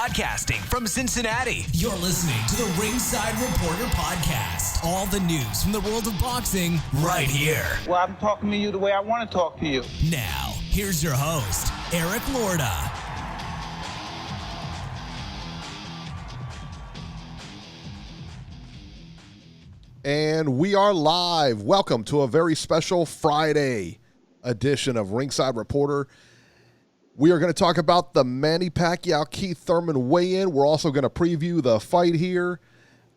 Broadcasting from Cincinnati, you're listening to the Ringside Reporter Podcast. All the news from the world of boxing right here. Well, I'm talking to you the way I want to talk to you. Now, here's your host, Eric Lorda. And we are live. Welcome to a very special Friday edition of Ringside Reporter. We are going to talk about the Manny Pacquiao-Keith Thurman weigh-in. We're also going to preview the fight here.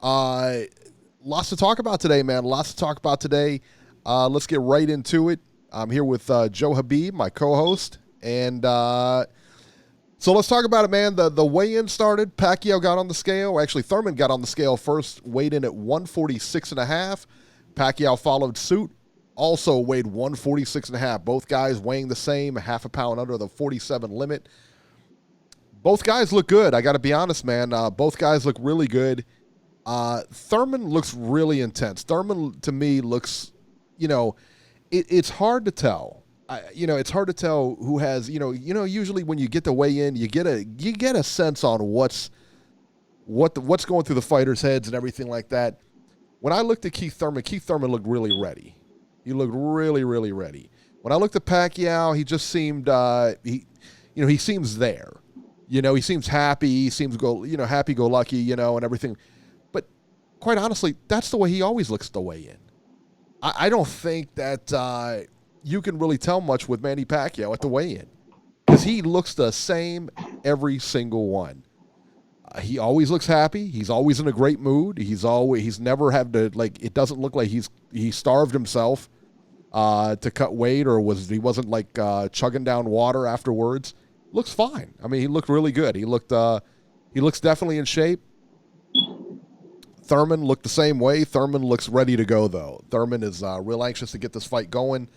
Lots to talk about today, man. Lots to talk about today. Let's get right into it. I'm here with Joe Habib, my co-host. And so let's talk about it, man. The weigh-in started. Pacquiao got on the scale. Actually, Thurman got on the scale first, weighed in at 146.5. Pacquiao followed suit. Also weighed 146.5. Both guys weighing the same, half a pound under the 47 limit. Both guys look good. I got to be honest, man. Both guys look really good. Thurman looks really intense. Thurman, to me, looks, it's hard to tell. It's hard to tell who has, usually when you get the weigh in, you get a sense on what's going through the fighters' heads and everything like that. When I looked at Keith Thurman looked really ready. He looked really, really ready. When I looked at Pacquiao, he just seemed, he seems there. He seems happy. He seems happy-go-lucky, and everything. But quite honestly, that's the way he always looks at the weigh-in. I don't think that you can really tell much with Manny Pacquiao at the weigh-in because he looks the same every single one. He always looks happy. He's always in a great mood. He's never had to, it doesn't look like he starved himself to cut weight or he wasn't chugging down water afterwards. Looks fine. I mean, he looked really good. He looks definitely in shape. Thurman looked the same way. Thurman looks ready to go, though. Thurman is real anxious to get this fight going.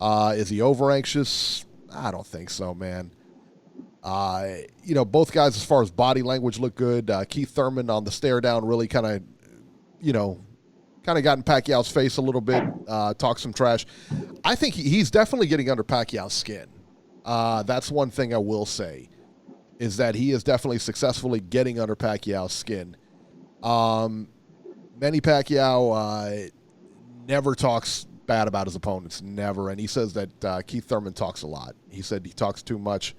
Is he over anxious? I don't think so, man. Both guys, as far as body language, look good. Keith Thurman on the stare down really kind of got in Pacquiao's face a little bit, talked some trash. I think he's definitely getting under Pacquiao's skin. That's one thing I will say, is that he is definitely successfully getting under Pacquiao's skin. Manny Pacquiao never talks bad about his opponents, never. And he says that Keith Thurman talks a lot. He said he talks too much,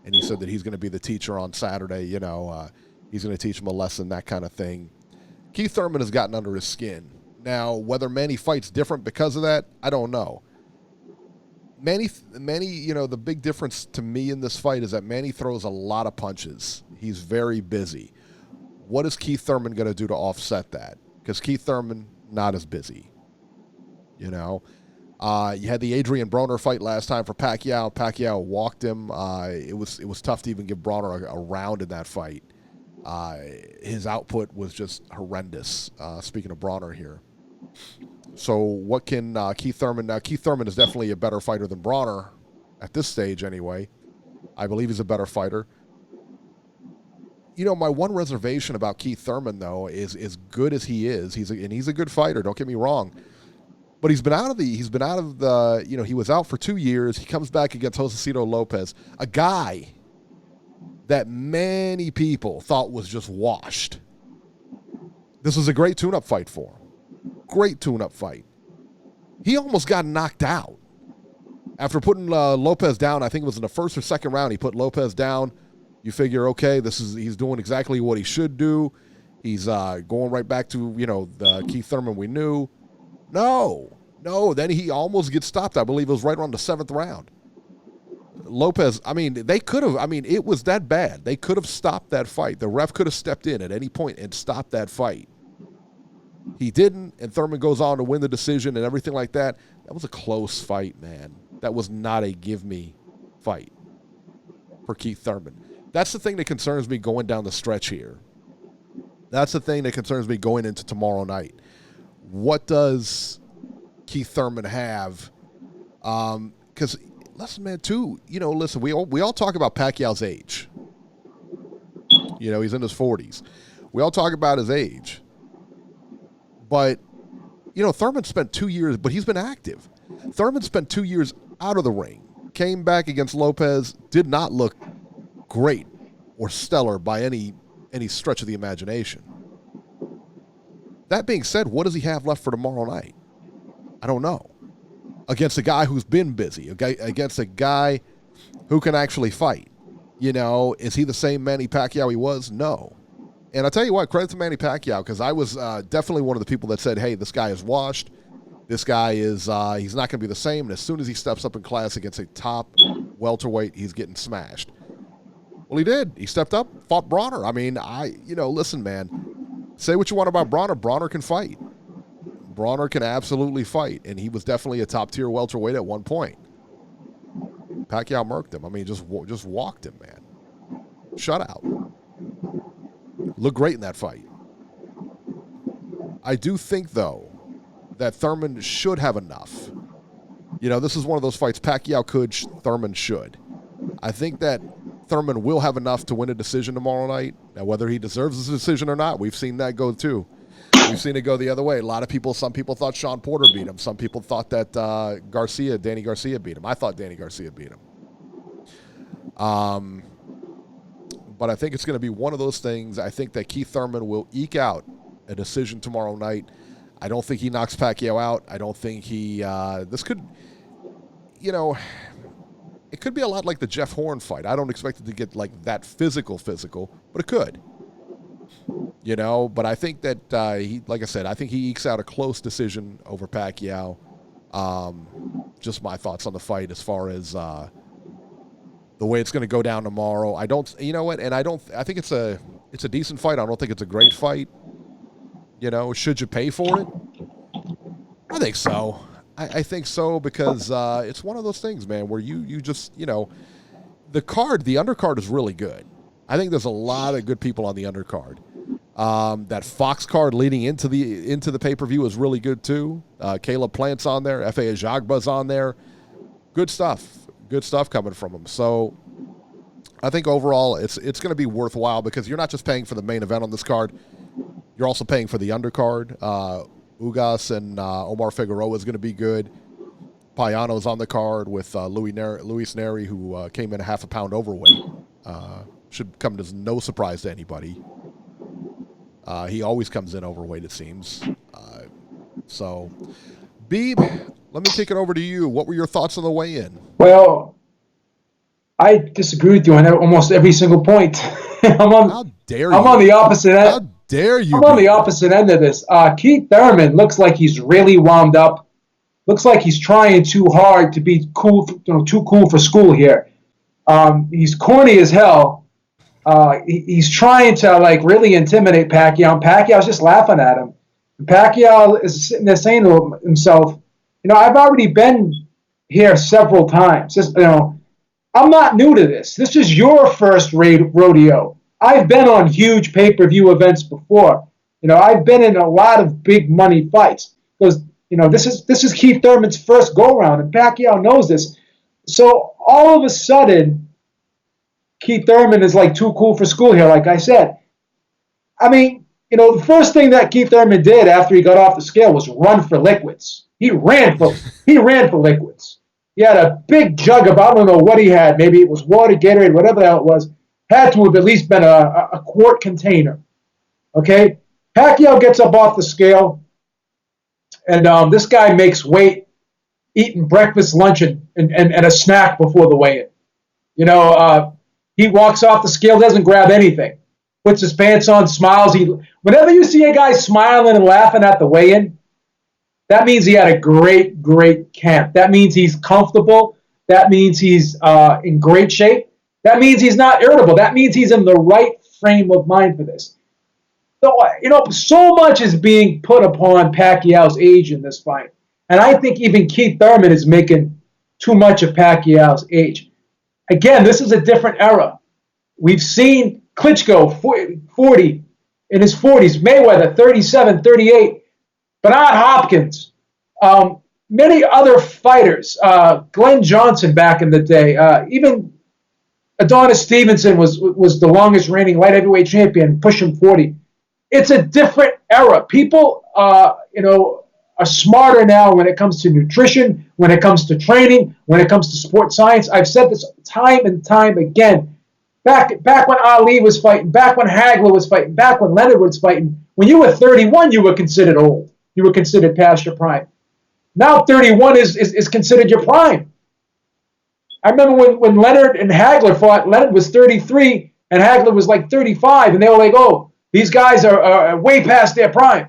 and he said that he's going to be the teacher on Saturday. He's going to teach him a lesson, that kind of thing. Keith Thurman has gotten under his skin. Now, whether Manny fights different because of that, I don't know. Manny, the big difference to me in this fight is that Manny throws a lot of punches. He's very busy. What is Keith Thurman going to do to offset that? Because Keith Thurman, not as busy. You had the Adrian Broner fight last time for Pacquiao. Pacquiao walked him. It was tough to even give Broner a round in that fight. His output was just horrendous. Speaking of Broner here. So what can Keith Thurman... Now, Keith Thurman is definitely a better fighter than Broner at this stage anyway. I believe he's a better fighter. My one reservation about Keith Thurman, though, is as good as he is. He's a good fighter, don't get me wrong. But he was out for 2 years. He comes back against Josecito Lopez, a guy that many people thought was just washed. This was a great tune-up fight for him. Great tune-up fight. He almost got knocked out. After putting Lopez down, I think it was in the first or second round, he put Lopez down. You figure, okay, he's doing exactly what he should do. He's going right back to, the Keith Thurman we knew. No, then he almost gets stopped. I believe it was right around the 7th round. Lopez, it was that bad. They could have stopped that fight. The ref could have stepped in at any point and stopped that fight. He didn't, and Thurman goes on to win the decision and everything like that. That was a close fight, man. That was not a give-me fight for Keith Thurman. That's the thing that concerns me going down the stretch here. That's the thing that concerns me going into tomorrow night. What does Keith Thurman have? Because, listen, man, we all talk about Pacquiao's age. He's in his 40s. We all talk about his age. But, Thurman spent 2 years, but he's been active. Thurman spent 2 years out of the ring, came back against Lopez, did not look great or stellar by any stretch of the imagination. That being said, what does he have left for tomorrow night? I don't know. Against a guy who's been busy, against a guy who can actually fight. You know, is he the same Manny Pacquiao he was? No. And I'll tell you what, credit to Manny Pacquiao, because I was definitely one of the people that said, hey, this guy is washed. This guy is, he's not going to be the same. And as soon as he steps up in class against a top welterweight, he's getting smashed. Well, he did. He stepped up, fought Broner. I mean, listen, man, say what you want about Broner. Broner can fight. Broner can absolutely fight. And he was definitely a top-tier welterweight at one point. Pacquiao murked him. I mean, just walked him, man. Shutout. Looked great in that fight. I do think, though, that Thurman should have enough. You know, this is one of those fights Pacquiao could, Thurman should. I think that Thurman will have enough to win a decision tomorrow night. Now, whether he deserves a decision or not, we've seen that go, too. We've seen it go the other way. Some people thought Sean Porter beat him. Some people thought that Danny Garcia beat him. I thought Danny Garcia beat him. But I think it's going to be one of those things. I think that Keith Thurman will eke out a decision tomorrow night. I don't think he knocks Pacquiao out. I don't think he this could, you know, it could be a lot like the Jeff Horn fight. I don't expect it to get like that physical, but it could. You know, but I think that like I said, I think he ekes out a close decision over Pacquiao. Just my thoughts on the fight as far as the way it's going to go down tomorrow. I think it's a decent fight. I don't think it's a great fight. You know, should you pay for it? I think so. I think so because it's one of those things, man, where you just, you know, the undercard is really good. I think there's a lot of good people on the undercard. That Fox card leading into the pay-per-view is really good too. Caleb Plant's on there. F.A. Ajagba's on there. Good stuff. Good stuff coming from him. So I think overall it's going to be worthwhile because you're not just paying for the main event on this card. You're also paying for the undercard. Ugas and Omar Figueroa is going to be good. Payano's on the card with Luis Neri, who came in a half a pound overweight. Should come as no surprise to anybody. He always comes in overweight, it seems. So, Beeb, let me kick it over to you. What were your thoughts on the weigh-in? Well, I disagree with you on almost every single point. How dare you? I'm on the opposite end. How dare you? I'm on the opposite end of this. Keith Thurman looks like he's really wound up. Looks like he's trying too hard to be cool, too cool for school here. He's corny as hell. He's trying to really intimidate Pacquiao. And Pacquiao's just laughing at him. And Pacquiao is sitting there saying to himself, I've already been here several times. I'm not new to this. This is your first rodeo. I've been on huge pay-per-view events before. I've been in a lot of big money fights because this is Keith Thurman's first go-round, and Pacquiao knows this. So all of a sudden, Keith Thurman is too cool for school here, like I said. I mean, the first thing that Keith Thurman did after he got off the scale was run for liquids. He ran for liquids. He had a big jug of, I don't know what he had. Maybe it was water, Gatorade, whatever the hell it was. Had to have at least been a quart container. Okay? Pacquiao gets up off the scale, and this guy makes weight eating breakfast, lunch, and a snack before the weigh-in. He walks off the scale, doesn't grab anything. Puts his pants on, smiles. Whenever you see a guy smiling and laughing at the weigh-in, that means he had a great, great camp. That means he's comfortable. That means he's in great shape. That means he's not irritable. That means he's in the right frame of mind for this. So, so much is being put upon Pacquiao's age in this fight. And I think even Keith Thurman is making too much of Pacquiao's age. Again, this is a different era. We've seen Klitschko, 40, in his 40s. Mayweather, 37, 38. Bernard Hopkins. Many other fighters. Glenn Johnson back in the day. Even Adonis Stevenson was the longest reigning light heavyweight champion, pushing 40. It's a different era. People, are smarter now when it comes to nutrition, when it comes to training, when it comes to sports science. I've said this time and time again. Back when Ali was fighting, back when Hagler was fighting, back when Leonard was fighting, when you were 31, you were considered old. You were considered past your prime. Now 31 is considered your prime. I remember when Leonard and Hagler fought, Leonard was 33 and Hagler was like 35, and they were like, oh, these guys are way past their prime.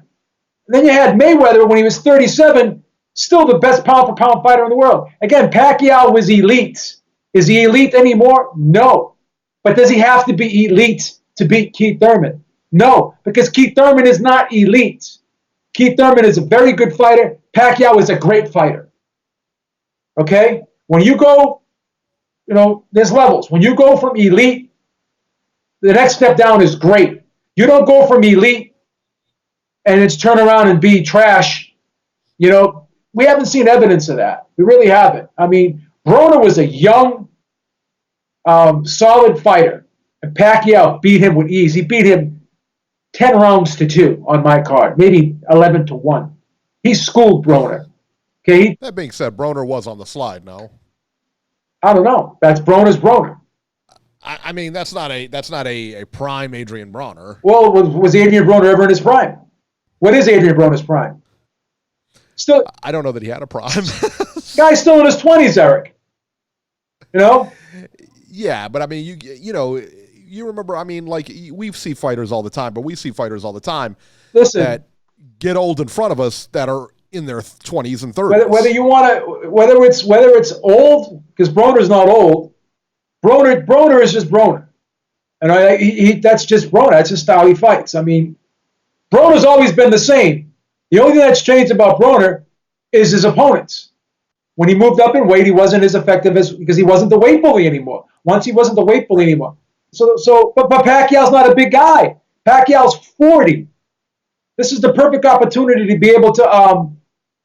And then you had Mayweather when he was 37, still the best pound-for-pound fighter in the world. Again, Pacquiao was elite. Is he elite anymore? No. But does he have to be elite to beat Keith Thurman? No, because Keith Thurman is not elite. Keith Thurman is a very good fighter. Pacquiao is a great fighter. Okay? When you go, there's levels. When you go from elite, the next step down is great. You don't go from elite and it's turn around and be trash. We haven't seen evidence of that. We really haven't. I mean, Broner was a young, solid fighter, and Pacquiao beat him with ease. He beat him 10 rounds to 2 on my card, maybe 11 to 1. He schooled Broner. Okay. That being said, Broner was on the slide. No, I don't know. That's Broner's Broner. I mean, that's not a prime Adrian Broner. Well, was Adrian Broner ever in his prime? What is Adrian Broner's prime? Still, I don't know that he had a prime. Guy's still in his 20s, Eric. Yeah, but I mean, you remember? I mean, like we see fighters all the time, but we see fighters all the time that get old in front of us that are in their 20s and 30s. Whether you want to, whether it's old, because Broner's not old. Broner is just Broner, and that's just Broner. That's just how he fights. I mean, Broner's always been the same. The only thing that's changed about Broner is his opponents. When he moved up in weight, he wasn't as effective because he wasn't the weight bully anymore. Once he wasn't the weight bully anymore. But Pacquiao's not a big guy. Pacquiao's 40. This is the perfect opportunity to be able to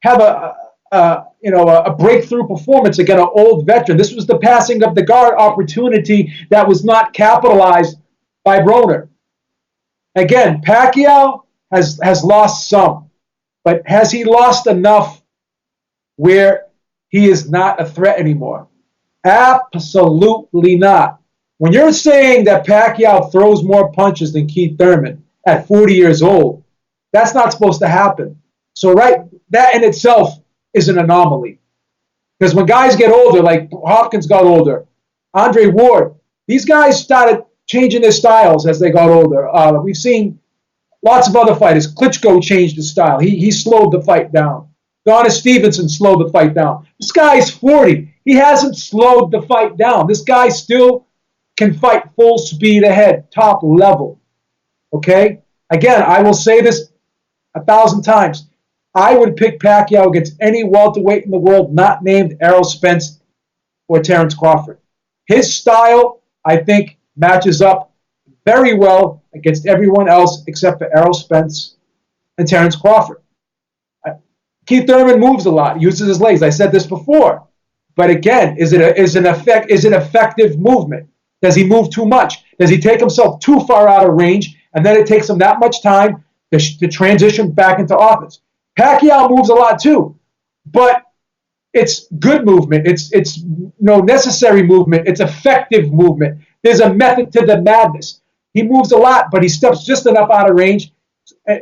have a breakthrough performance against an old veteran. This was the passing of the guard opportunity that was not capitalized by Broner. Again, Pacquiao has lost some, but has he lost enough where he is not a threat anymore? Absolutely not. When you're saying that Pacquiao throws more punches than Keith Thurman at 40 years old, that's not supposed to happen. So, that in itself is an anomaly. Because when guys get older, like Hopkins got older, Andre Ward, these guys started changing their styles as they got older. We've seen lots of other fighters. Klitschko changed his style. He slowed the fight down. Adonis Stevenson slowed the fight down. This guy's 40. He hasn't slowed the fight down. This guy still can fight full speed ahead, top level. Okay? Again, I will say this 1,000 times. I would pick Pacquiao against any welterweight in the world not named Errol Spence or Terence Crawford. His style, I think, matches up very well against everyone else except for Errol Spence and Terence Crawford. Keith Thurman moves a lot, uses his legs. I said this before. But again, is it effective movement? Does he move too much? Does he take himself too far out of range, and then it takes him that much time to transition back into offense? Pacquiao moves a lot too, but it's good movement. It's necessary movement. It's effective movement. There's a method to the madness. He moves a lot, but he steps just enough out of range,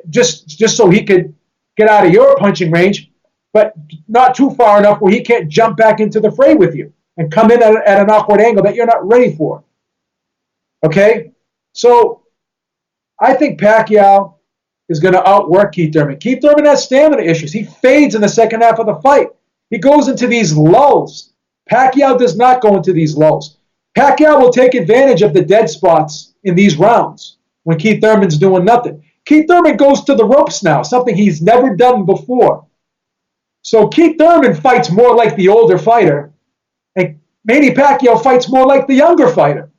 just so he could get out of your punching range, but not too far enough where he can't jump back into the fray with you and come in at an awkward angle that you're not ready for. Okay? So I think Pacquiao is going to outwork Keith Thurman. Keith Thurman has stamina issues. He fades in the second half of the fight. He goes into these lulls. Pacquiao does not go into these lulls. Pacquiao will take advantage of the dead spots in these rounds when Keith Thurman's doing nothing. Keith Thurman goes to the ropes now, something he's never done before. So Keith Thurman fights more like the older fighter, and Manny Pacquiao fights more like the younger fighter.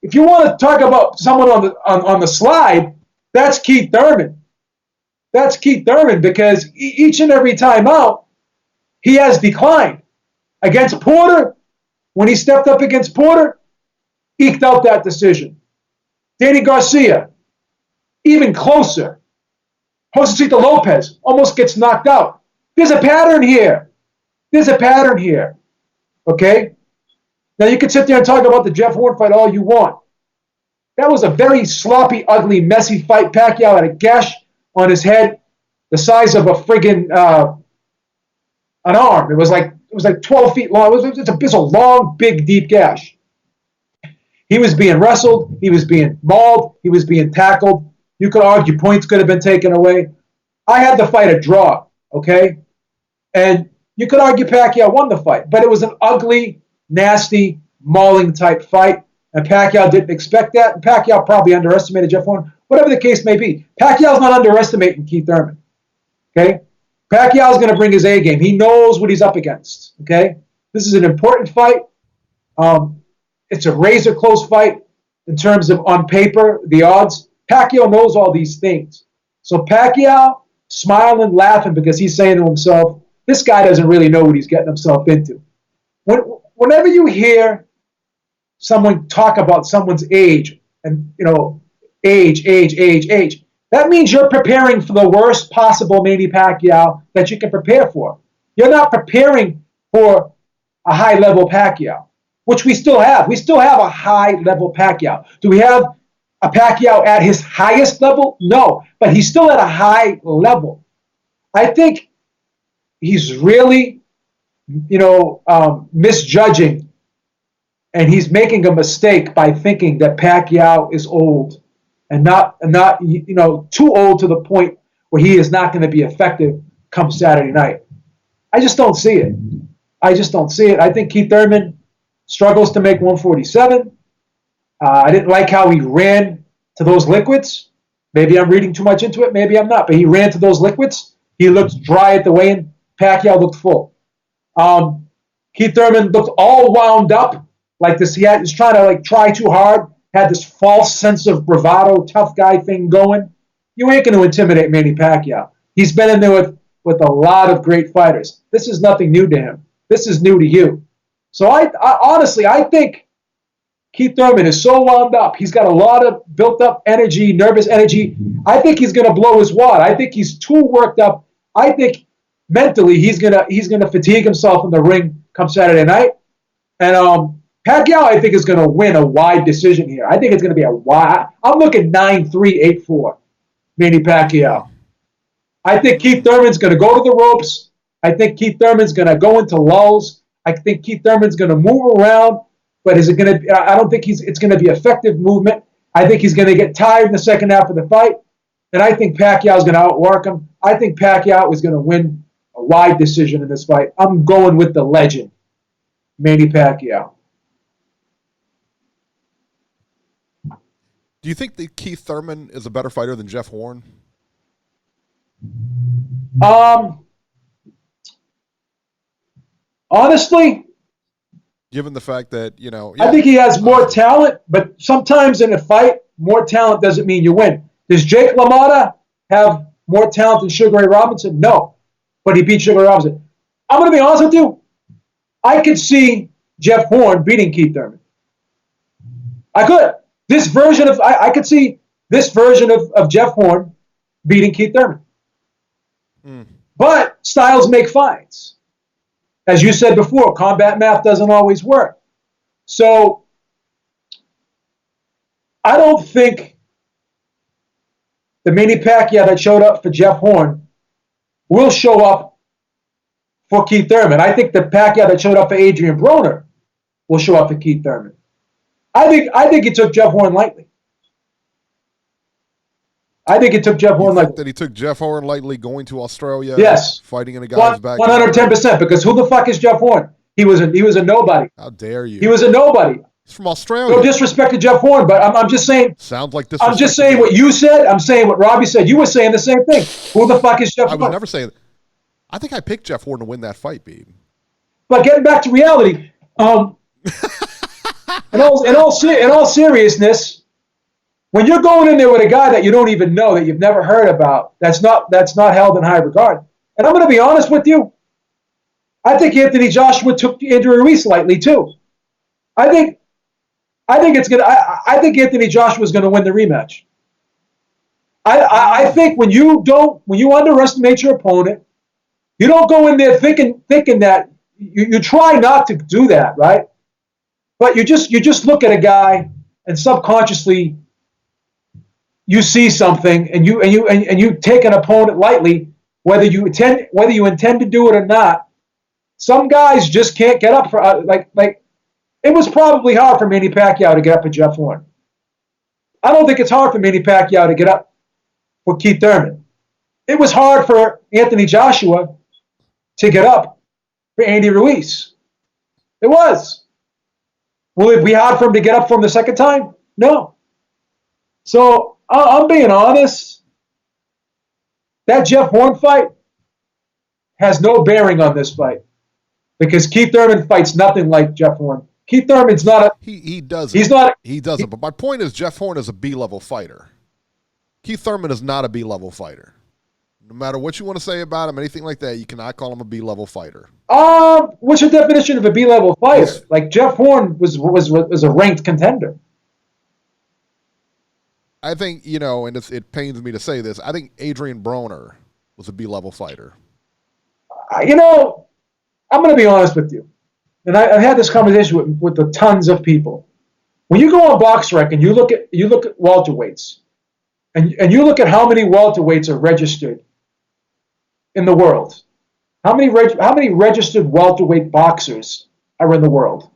If you want to talk about someone on the slide, that's Keith Thurman. That's Keith Thurman because each and every time out, he has declined. Against Porter, when he stepped up against Porter, eked out that decision. Danny Garcia, even closer. Josecito Lopez almost gets knocked out. There's a pattern here. Okay? Now, you can sit there and talk about the Jeff Horn fight all you want. That was a very sloppy, ugly, messy fight. Pacquiao had a gash on his head the size of a friggin' an arm. It was like 12 feet long. It was a long, big, deep gash. He was being wrestled. He was being mauled. He was being tackled. You could argue points could have been taken away. I had the fight a draw, okay? And you could argue Pacquiao won the fight, but it was an ugly, nasty, mauling type fight, and Pacquiao didn't expect that, and Pacquiao probably underestimated Jeff Horn, whatever the case may be. Pacquiao's not underestimating Keith Thurman, okay? Pacquiao's going to bring his A game. He knows what he's up against, okay? This is an important fight. It's a razor-close fight in terms of, on paper, the odds. Pacquiao knows all these things. So Pacquiao, smiling, laughing, because he's saying to himself, this guy doesn't really know what he's getting himself into. Whenever you hear someone talk about someone's age, and, age, that means you're preparing for the worst possible Manny Pacquiao that you can prepare for. You're not preparing for a high-level Pacquiao, which we still have. We still have a high-level Pacquiao. Do we have a Pacquiao at his highest level? No, but he's still at a high level. I think he's really, misjudging, and he's making a mistake by thinking that Pacquiao is old and not too old to the point where he is not going to be effective come Saturday night. I just don't see it. I think Keith Thurman struggles to make 147. I didn't like how he ran to those liquids. Maybe I'm reading too much into it. Maybe I'm not. But he ran to those liquids. He looked dry at the weigh-in. Pacquiao looked full. Keith Thurman looked all wound up like this. He was trying to try too hard. Had this false sense of bravado, tough guy thing going. You ain't going to intimidate Manny Pacquiao. He's been in there with a lot of great fighters. This is nothing new to him. This is new to you. So I honestly think Keith Thurman is so wound up. He's got a lot of built-up energy, nervous energy. I think he's going to blow his wad. I think he's too worked up. I think mentally he's gonna fatigue himself in the ring come Saturday night. And Pacquiao, I think, is going to win a wide decision here. I think it's going to be a wide. I'm looking 9-3, 8-4, Manny Pacquiao. I think Keith Thurman's going to go to the ropes. I think Keith Thurman's going to go into lulls. I think Keith Thurman's going to move around, but is it going to? I don't think it's going to be effective movement. I think he's going to get tired in the second half of the fight, and I think Pacquiao's going to outwork him. I think Pacquiao is going to win a wide decision in this fight. I'm going with the legend, Manny Pacquiao. Do you think that Keith Thurman is a better fighter than Jeff Horn? Honestly, given the fact that, I think he has more talent, but sometimes in a fight, more talent doesn't mean you win. Does Jake LaMotta have more talent than Sugar Ray Robinson? No, but he beat Sugar Ray Robinson. I'm going to be honest with you. I could see Jeff Horn beating Keith Thurman. I could. I could see this version of Jeff Horn beating Keith Thurman. But styles make fights. As you said before, combat math doesn't always work. So I don't think the Manny Pacquiao that showed up for Jeff Horn will show up for Keith Thurman. I think the Pacquiao that showed up for Adrian Broner will show up for Keith Thurman. I think he took Jeff Horn lightly. That he took Jeff Horn lightly going to Australia? Yes. Fighting in a guy's back? 110%, because who the fuck is Jeff Horn? He was a nobody. How dare you? He was a nobody. He's from Australia. No disrespect to Jeff Horn, but I'm just saying. Sounds like this. I'm just saying what you said. I'm saying what Robbie said. You were saying the same thing. Who the fuck is Jeff Horn? I was never saying that. I think I picked Jeff Horn to win that fight, Beeb. But getting back to reality, in all seriousness, when you're going in there with a guy that you don't even know, that you've never heard about, that's not held in high regard. And I'm going to be honest with you. I think Anthony Joshua took Andrew Ruiz lightly too. I think Anthony Joshua is going to win the rematch. I think when you underestimate your opponent, you don't go in there thinking that you try not to do that, right? But you just look at a guy and subconsciously you see something and you take an opponent lightly, whether you intend to do it or not. Some guys just can't get up for like it was probably hard for Manny Pacquiao to get up for Jeff Horn. I don't think it's hard for Manny Pacquiao to get up for Keith Thurman. It was hard for Anthony Joshua to get up for Andy Ruiz. It was. Will it be hard for him to get up for him the second time? No. So I'm being honest. That Jeff Horn fight has no bearing on this fight because Keith Thurman fights nothing like Jeff Horn. Keith Thurman's not a... He doesn't. He's not... He doesn't. But my point is Jeff Horn is a B-level fighter. Keith Thurman is not a B-level fighter. No matter what you want to say about him, anything like that, you cannot call him a B-level fighter. What's your definition of a B-level fighter? Like Jeff Horn was a ranked contender. I think, and it pains me to say this, I think Adrian Broner was a B-level fighter. I'm going to be honest with you. And I've had this conversation with the tons of people. When you go on BoxRec and you look at welterweights, and you look at how many welterweights are registered in the world, how many registered welterweight boxers are in the world?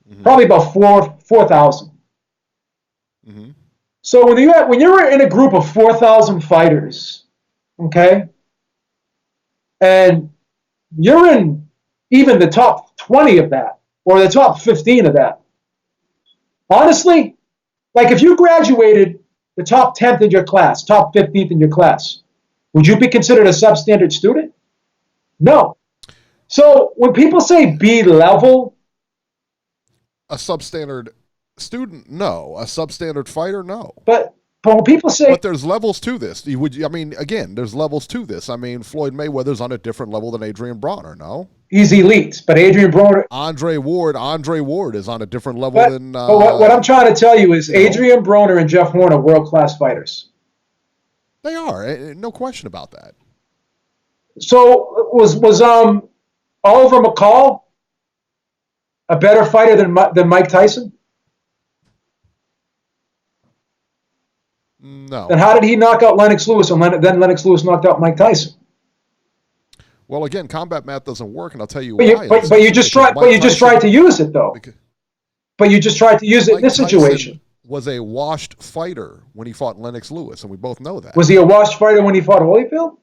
Mm-hmm. Probably about 4,000. Mm-hmm. So when you're in a group of 4,000 fighters, okay, and you're in even the top 20 of that, or the top 15 of that. Honestly, like if you graduated the top 10th in your class, top 15th in your class, would you be considered a substandard student? No. So when people say B level, a substandard student, no. A substandard fighter, no. But when people say... But there's levels to this. There's levels to this. Floyd Mayweather's on a different level than Adrian Broner, no? He's elite, but Adrian Broner... Andre Ward is on a different level than... But what I'm trying to tell you is Adrian Broner and Jeff Horn are world-class fighters. They are. No question about that. So was Oliver McCall a better fighter than Mike Tyson? No. Then how did he knock out Lennox Lewis and then Lennox Lewis knocked out Mike Tyson? Well, again, combat math doesn't work, and I'll tell you why. But you just tried to use it though. But you just tried to use it in this situation. Tyson was a washed fighter when he fought Lennox Lewis, and we both know that. Was he a washed fighter when he fought Holyfield?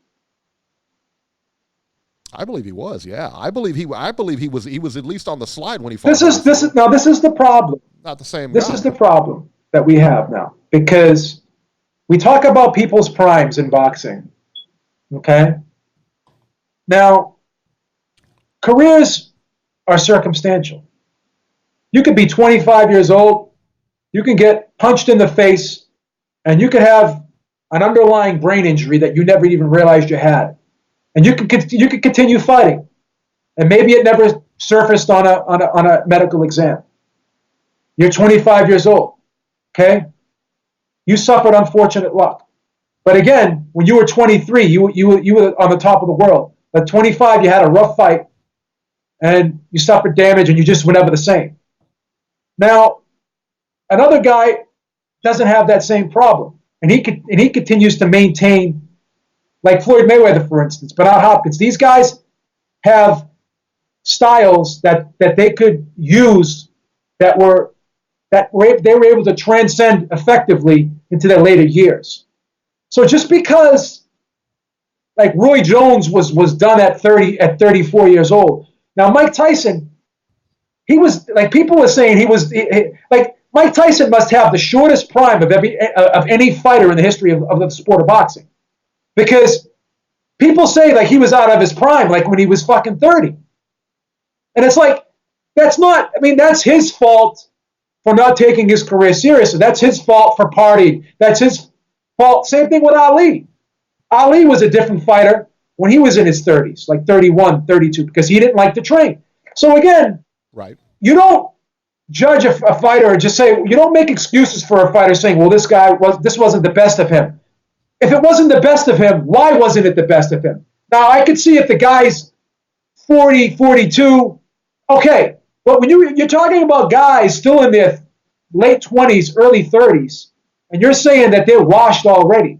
I believe he was. Yeah, I believe he was. He was at least on the slide when he fought. This is the problem. Not the same. This is the problem that we have now because we talk about people's primes in boxing. Okay. Now, careers are circumstantial. You could be 25 years old, you can get punched in the face, and you could have an underlying brain injury that you never even realized you had. And you could continue fighting. And maybe it never surfaced on a medical exam. You're 25 years old, okay? You suffered unfortunate luck. But again, when you were 23, you were on the top of the world. At 25, you had a rough fight, and you suffered damage, and you just went ever the same. Now, another guy doesn't have that same problem, and he continues to maintain, like Floyd Mayweather, for instance, Bernard Hopkins. These guys have styles that they could use that they were able to transcend effectively into their later years. So just because like Roy Jones was done at 34 years old. Now Mike Tyson, he was like people were saying like Mike Tyson must have the shortest prime of any fighter in the history of the sport of boxing, because people say like he was out of his prime like when he was fucking 30, and it's like that's his fault for not taking his career seriously. That's his fault for partying. That's his fault. Same thing with Ali. Ali was a different fighter when he was in his 30s, like 31, 32, because he didn't like to train. So again, right. You don't judge a fighter and just say, you don't make excuses for a fighter saying, well, this wasn't the best of him. If it wasn't the best of him, why wasn't it the best of him? Now, I could see if the guy's 40, 42, okay. But when you're talking about guys still in their late 20s, early 30s, and you're saying that they're washed already.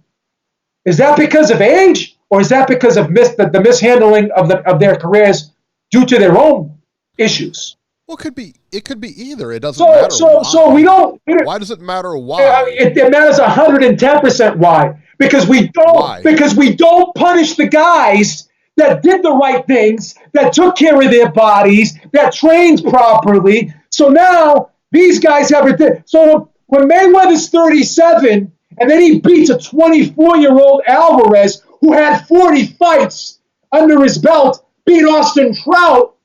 Is that because of age, or is that because of the mishandling of their careers due to their own issues? Well, it could be either. It doesn't matter. So we don't. Why does it matter why? It matters 110% why. Because we don't punish the guys that did the right things, that took care of their bodies, that trained properly. So now these guys have it. So when Mayweather's 37 and then he beats a 24-year-old Alvarez who had 40 fights under his belt, beat Austin Trout,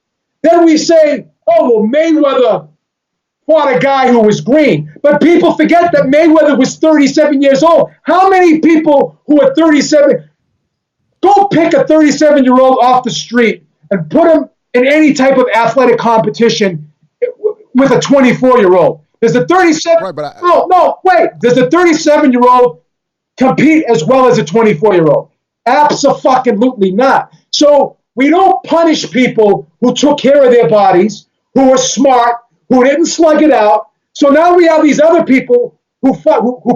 then we say, oh, well, Mayweather fought a guy who was green. But people forget that Mayweather was 37 years old. How many people who are 37, go pick a 37-year-old off the street and put him in any type of athletic competition with a 24-year-old. Does the 37 right, but Does the 37-year-old compete as well as a 24-year-old? Abso-fucking-lutely not. So we don't punish people who took care of their bodies, who were smart, who didn't slug it out. So now we have these other people who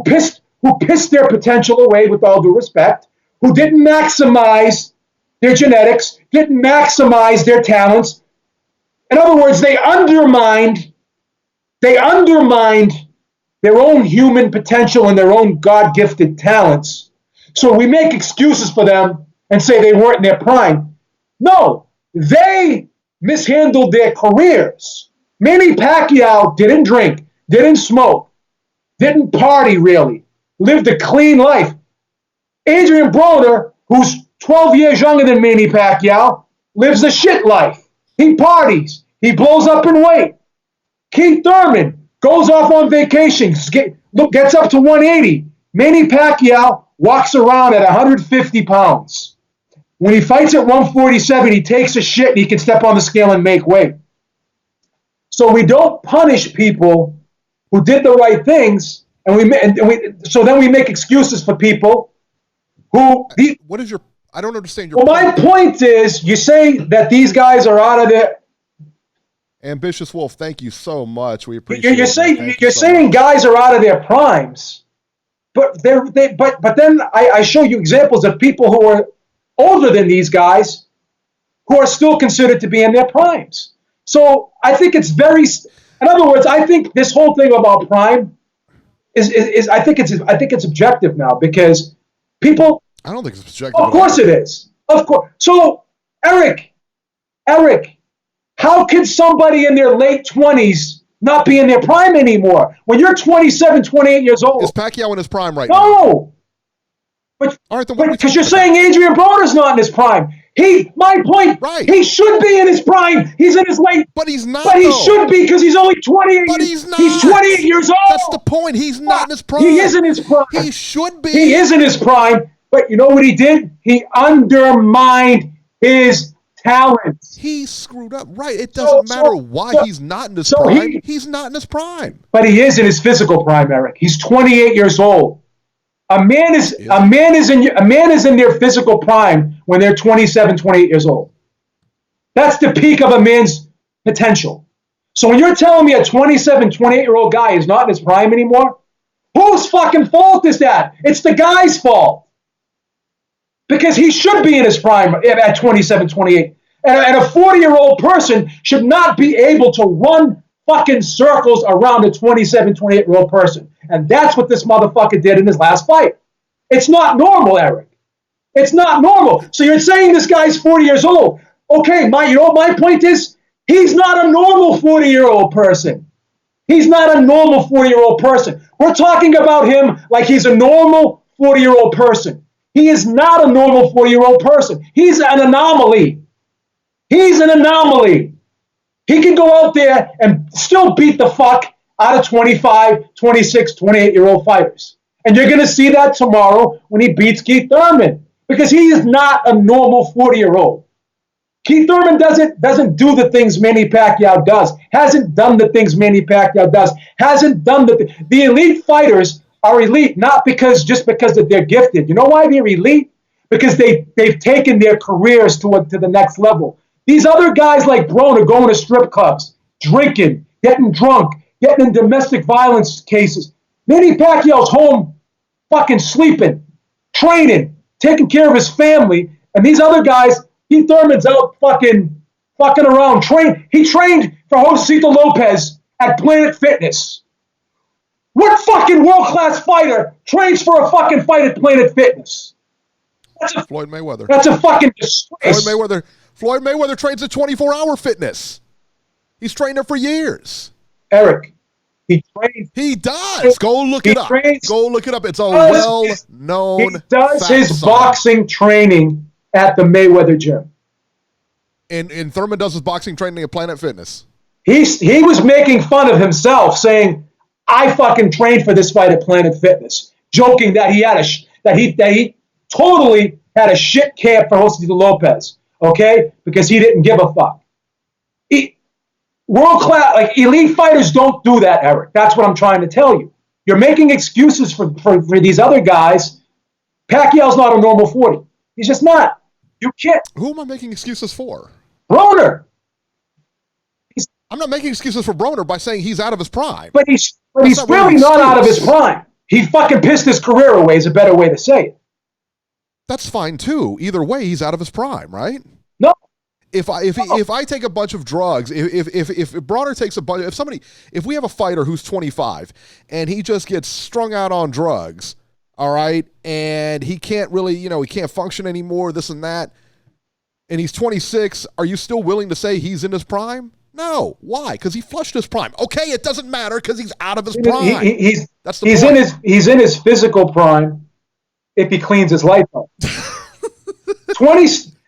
pissed their potential away, with all due respect, who didn't maximize their genetics, didn't maximize their talents. In other words, they undermined their own human potential and their own God-gifted talents. So we make excuses for them and say they weren't in their prime. No, they mishandled their careers. Manny Pacquiao didn't drink, didn't smoke, didn't party really, lived a clean life. Adrian Broner, who's 12 years younger than Manny Pacquiao, lives a shit life. He parties. He blows up in weight. Keith Thurman goes off on vacations, gets up to 180. Manny Pacquiao walks around at 150 pounds. When he fights at 147, he takes a shit and he can step on the scale and make weight. So we don't punish people who did the right things, so then we make excuses for people who. What is your? I don't understand your. Well, my point is, you say that these guys are out of their. Ambitious Wolf, thank you so much. We appreciate. You're saying guys are out of their primes, but but then I show you examples of people who are older than these guys, who are still considered to be in their primes. So I think it's in other words, I think this whole thing about prime is I think it's objective now, because people. I don't think it's objective. Of course it is. Of course. So Eric, how can somebody in their late 20s not be in their prime anymore? When you're 27, 28 years old. Is Pacquiao in his prime right now? No. But because you're saying Adrian Broner's not in his prime. My point, right. He should be in his prime. He's in his late. But he's not. But he should be, because he's only 28. But he's not. He's 28 years old. That's the point. He's not in his prime. He is in his prime. He should be. He is in his prime. But you know what he did? He undermined his talents. He screwed up. Right. It doesn't matter why he's not in his prime. He's not in his prime. But he is in his physical prime, Eric. He's 28 years old. A man is in their physical prime when they're 27, 28 years old. That's the peak of a man's potential. So when you're telling me a 27, 28-year-old guy is not in his prime anymore, whose fucking fault is that? It's the guy's fault. Because he should be in his prime at 27, 28. And a 40-year-old person should not be able to run fucking circles around a 27, 28-year-old person. And that's what this motherfucker did in his last fight. It's not normal, Eric. It's not normal. So you're saying this guy's 40 years old. Okay, my point is, he's not a normal 40-year-old person. He's not a normal 40-year-old person. We're talking about him like he's a normal 40-year-old person. He is not a normal 40-year-old person. He's an anomaly. He's an anomaly. He can go out there and still beat the fuck out of 25, 26, 28-year-old fighters. And you're going to see that tomorrow when he beats Keith Thurman, because he is not a normal 40-year-old. Keith Thurman doesn't do the things Manny Pacquiao does. Hasn't done the things Manny Pacquiao does. Hasn't done the elite fighters are elite not just because they're gifted. You know why they're elite? Because they've taken their careers to the next level. These other guys like Broner going to strip clubs, drinking, getting drunk, getting in domestic violence cases. Manny Pacquiao's home fucking sleeping, training, taking care of his family, and these other guys, Keith Thurman's out fucking around. He trained for Josecito Lopez at Planet Fitness. What fucking world-class fighter trains for a fucking fight at Planet Fitness? Floyd Mayweather. That's a fucking disgrace. Floyd Mayweather trains at 24-hour fitness. He's trained there for years. Eric, he trains. He does. Go look it up. Go look it up. It's a well-known He does his boxing training at the Mayweather gym. And Thurman does his boxing training at Planet Fitness. He was making fun of himself, saying, "I fucking trained for this fight at Planet Fitness," joking that he totally had a shit camp for Josecito Lopez, okay? Because he didn't give a fuck. World class, like elite fighters don't do that, Eric. That's what I'm trying to tell you. You're making excuses for these other guys. Pacquiao's not a normal 40. He's just not. You can't. Who am I making excuses for? Broner. I'm not making excuses for Broner by saying he's out of his prime. But he's really not out of his prime. He fucking pissed his career away is a better way to say it. That's fine too. Either way, he's out of his prime, right? No. If I take a bunch of drugs, if Broner takes a bunch, if we have a fighter who's 25 and he just gets strung out on drugs, all right, and he can't really, he can't function anymore, this and that, and he's 26, are you still willing to say he's in his prime? No. Why? Because he flushed his prime. Okay, it doesn't matter because he's out of his prime. He's in his physical prime if he cleans his life up.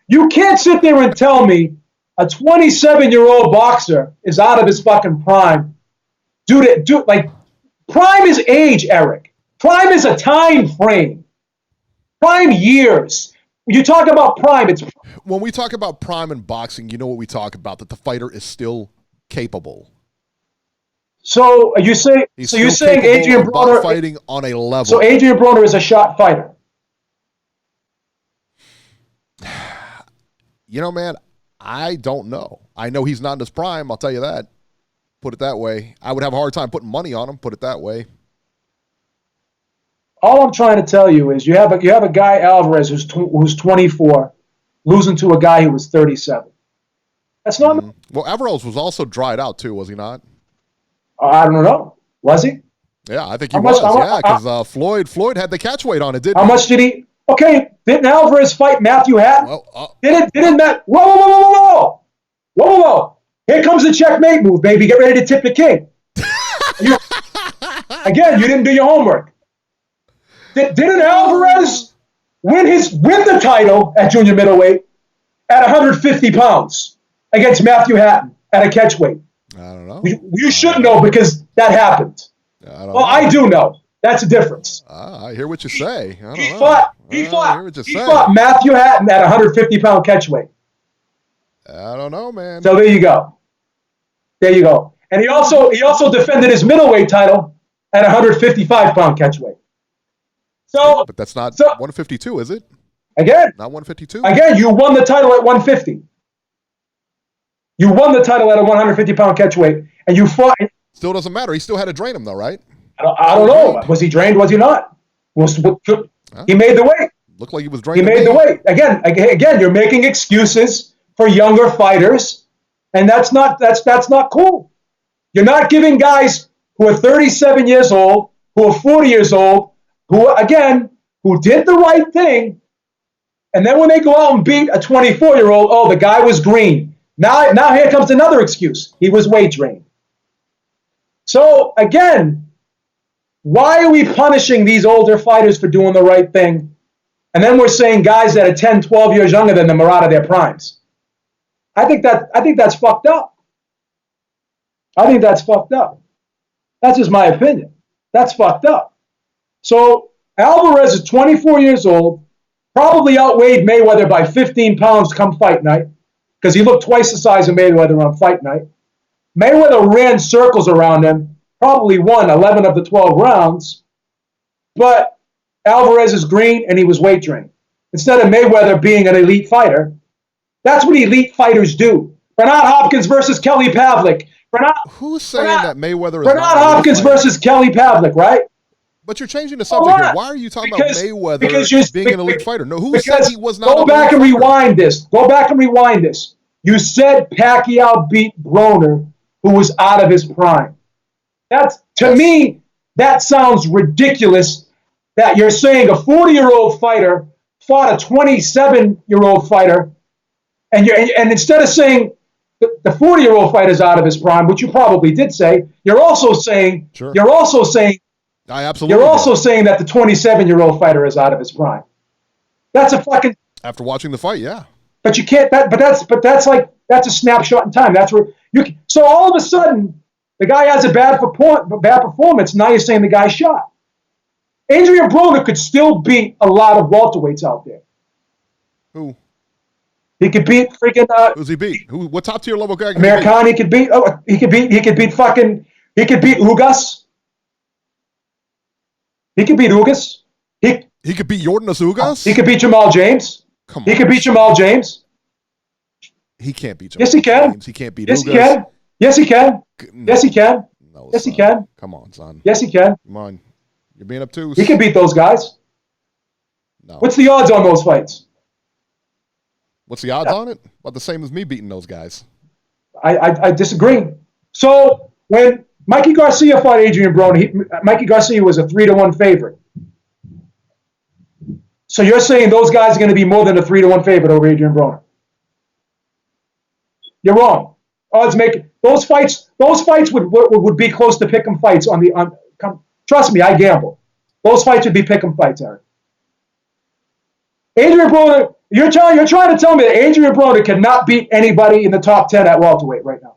You can't sit there and tell me a 27-year-old boxer is out of his fucking prime. Prime is age, Eric. Prime is a time frame. Prime years. You talk about prime, when we talk about prime in boxing, you know what we talk about, that the fighter is still capable. So you're saying Adrian Broner fighting on a level. So Adrian Broner is a shot fighter. Man, I don't know. I know he's not in his prime, I'll tell you that. Put it that way. I would have a hard time putting money on him, put it that way. All I'm trying to tell you is you have a guy, Alvarez, who's 24, losing to a guy who was 37. That's not. Well, Alvarez was also dried out too, was he not? I don't know. Was he? Yeah, I think he was. Because Floyd had the catch weight on it, didn't he? How much did he? Okay, didn't Alvarez fight Matthew Hatton? Well, Didn't Matt? Whoa! Here comes the checkmate move, baby. Get ready to tip the king. Again, you didn't do your homework. Didn't Alvarez win the title at junior middleweight at 150 pounds against Matthew Hatton at a catchweight? I don't know. You should know because that happened. I do know. That's a difference. I hear what you say. He fought Matthew Hatton at 150-pound catchweight. I don't know, man. So there you go. And he also defended his middleweight title at 155-pound catchweight. So, but that's not 152, is it? Again, not 152. Again, you won the title at 150. You won the title at a 150-pound catchweight, and you fought. Still doesn't matter. He still had to drain him, though, right? I don't know. Was he drained? Was he not? He made the weight. Looked like he was drained. He made the weight. Again, you're making excuses for younger fighters, and that's not cool. You're not giving guys who are 37 years old, who are 40 years old, who did the right thing, and then when they go out and beat a 24-year-old, the guy was green. Now here comes another excuse. He was weight drained. So again, why are we punishing these older fighters for doing the right thing? And then we're saying guys that are 10, 12 years younger than them are out of their primes. I think that's fucked up. That's just my opinion. That's fucked up. So Alvarez is 24 years old, probably outweighed Mayweather by 15 pounds come fight night, because he looked twice the size of Mayweather on fight night. Mayweather ran circles around him, probably won 11 of the 12 rounds, but Alvarez is green and he was weight drained. Instead of Mayweather being an elite fighter, that's what elite fighters do. Bernard Hopkins versus Kelly Pavlik. Who's saying that Mayweather is Bernard Hopkins versus Kelly Pavlik, right? But you're changing the subject here. Why are you talking about Mayweather being an elite fighter? No, who said he was not an elite fighter? Go back and rewind this. Go back and rewind this. You said Pacquiao beat Broner, who was out of his prime. To me, that sounds ridiculous that you're saying a 40-year-old fighter fought a 27-year-old fighter, and instead of saying the 40-year-old fighter's out of his prime, which you probably did say, you're also saying I absolutely. You're also saying that the 27-year-old fighter is out of his prime. That's a fucking. After watching the fight, yeah. But you can't. That's a snapshot in time. That's where you. So all of a sudden, the guy has a bad performance. Now you're saying the guy shot. Adrian Broner could still beat a lot of welterweights out there. Who? He could beat freaking. Who's he beat? Who? What top tier level guy? Americani could beat. Oh, he could beat fucking. He could beat Ugas. He could beat Ugas. He could beat Yordan Ugas. He could beat Jamal James. Come on. He could beat Jamal James. He can't beat Jamal Yes, he can. James. He can't beat Yes, Ugas. he can. Yes, he can. No. Yes, he can. No, yes, son. he can. Come on, son. Yes, he can. Come on. You're being obtuse. He can beat those guys. No. What's the odds on those fights? What's the odds on it? About the same as me beating those guys. I disagree. So when Mikey Garcia fought Adrian Broner, Mikey Garcia was a 3-1 favorite. So you're saying those guys are going to be more than a 3-1 favorite over Adrian Broner? You're wrong. Odds make those fights. Those fights would be close to pick'em fights trust me, I gamble. Those fights would be pick'em fights, Eric. Adrian Broner, you're trying to tell me that Adrian Broner cannot beat anybody in the top 10 at welterweight right now?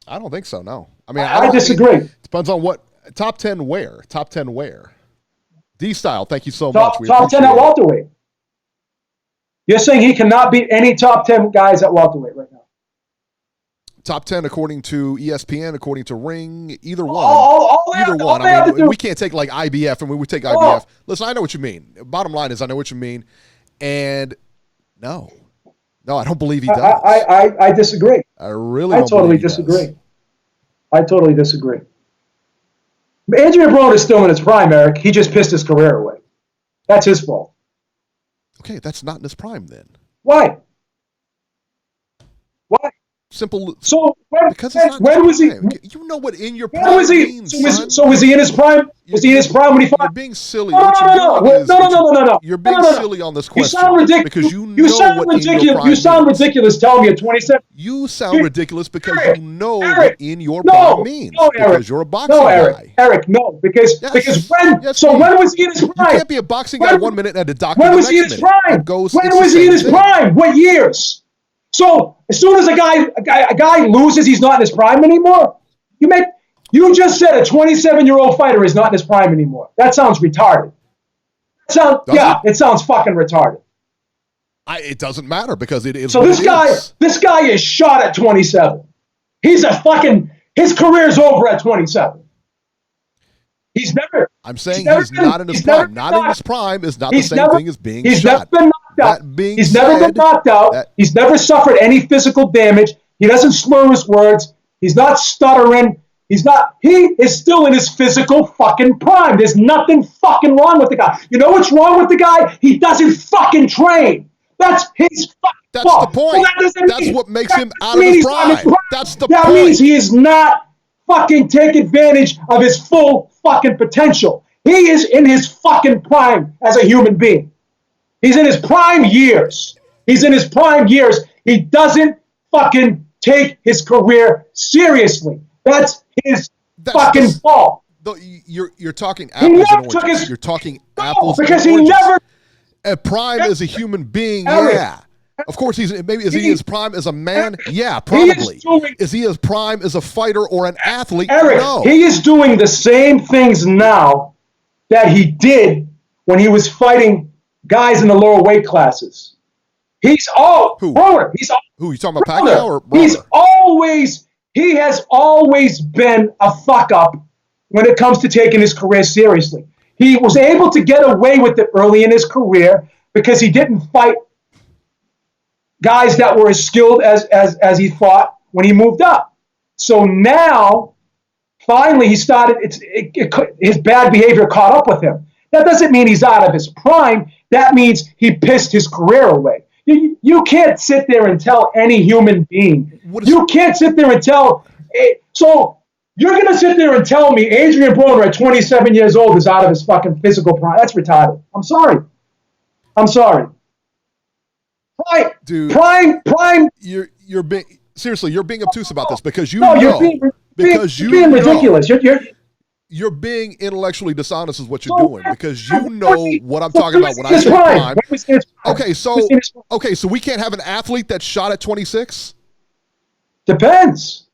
I don't think so. No. I mean, I disagree. It depends on what top 10 where. Top 10 where. D Style, thank you so much. Top 10 at welterweight. You're saying he cannot beat any top 10 guys at welterweight right now? Top 10 according to ESPN, according to Ring, either one. Either one. I mean, we can't take like IBF, and we would take IBF. Listen, I know what you mean. Bottom line is, I know what you mean. And no, I don't believe he does. I disagree. I really totally disagree. I totally disagree. Adrian Broner is still in his prime, Eric. He just pissed his career away. That's his fault. Okay, that's not in his prime then. Why? Simple. So when was he? You know what in your prime means, so was he in his prime? Was he in his prime when he fought? You're being silly. No. You're being silly on this question. You sound ridiculous. Because you sound ridiculous. In your prime you sound means. Ridiculous. Telling me at 27. You sound ridiculous because you know what in your prime means. No, Eric. Because you're a boxing guy. Eric, no. Because when? Yes, so when was he in his prime? You can't be a boxing guy 1 minute and a doctor when the was next he in his minute. prime? When was he in his prime? What years? So as soon as a guy loses, he's not in his prime anymore. You just said a 27-year-old fighter is not in his prime anymore. That sounds retarded. It sounds fucking retarded. It doesn't matter because it is. So this guy is shot at 27. His career's over at 27. He's never. I'm saying he's not in his prime. Not in his prime is not the same thing as being he's shot. Never been knocked out. He's never been knocked out. He's never suffered any physical damage. He doesn't slur his words. He's not stuttering. He is still in his physical fucking prime. There's nothing fucking wrong with the guy. You know what's wrong with the guy? He doesn't fucking train. That's his fucking fault. That's the point. Well, that's what makes him out of his prime. That's the point. That means he is not fucking take advantage of his full fucking potential. He is in his fucking prime as a human being. He's in his prime years. He doesn't fucking take his career seriously. That's his fucking fault. You're talking apples and oranges. You're talking apples and oranges. Because he never. A prime as a human being, Eric, yeah. Of course, is he his prime as a man? Yeah, probably. Is he his prime as a fighter or an athlete? Eric, no. He is doing the same things now that he did when he was fighting guys in the lower weight classes. Who? Broner. Who? You talking about Pacquiao or Broner? He has always been a fuck up when it comes to taking his career seriously. He was able to get away with it early in his career because he didn't fight guys that were as skilled as he fought when he moved up. So now Finally, he started. His bad behavior caught up with him. That doesn't mean he's out of his prime. That means he pissed his career away. You can't sit there and tell any human being. You can't sit there and tell. So you're going to sit there and tell me Adrian Broner at 27 years old is out of his fucking physical prime. That's retarded. I'm sorry. Dude, Prime. You're being seriously. You're being obtuse about this because you No, know. you're Because being ridiculous. You're being intellectually dishonest is what you're doing because you know what I'm talking about when I say prime. Okay, so we can't have an athlete that's shot at 26? Depends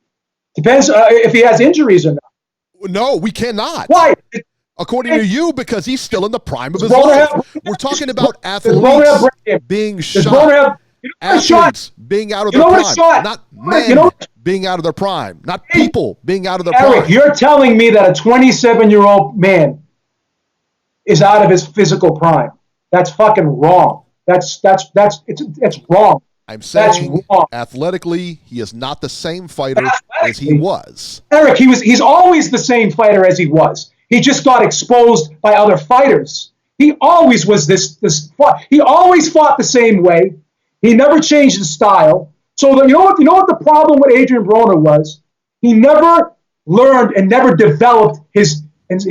if he has injuries or not. No, we cannot. Why? According to you, because he's still in the prime of his life. We're talking about athletes being shot. Athletes being out of their prime. Not men being out of their prime. Not people being out of their prime. Eric, you're telling me that a 27-year-old man is out of his physical prime. That's fucking wrong. It's wrong. I'm saying athletically, he is not the same fighter as he was. Eric, he's always the same fighter as he was. He just got exposed by other fighters. He always was he always fought the same way. He never changed his style. So you know what the problem with Adrian Broner was? He never learned and never developed his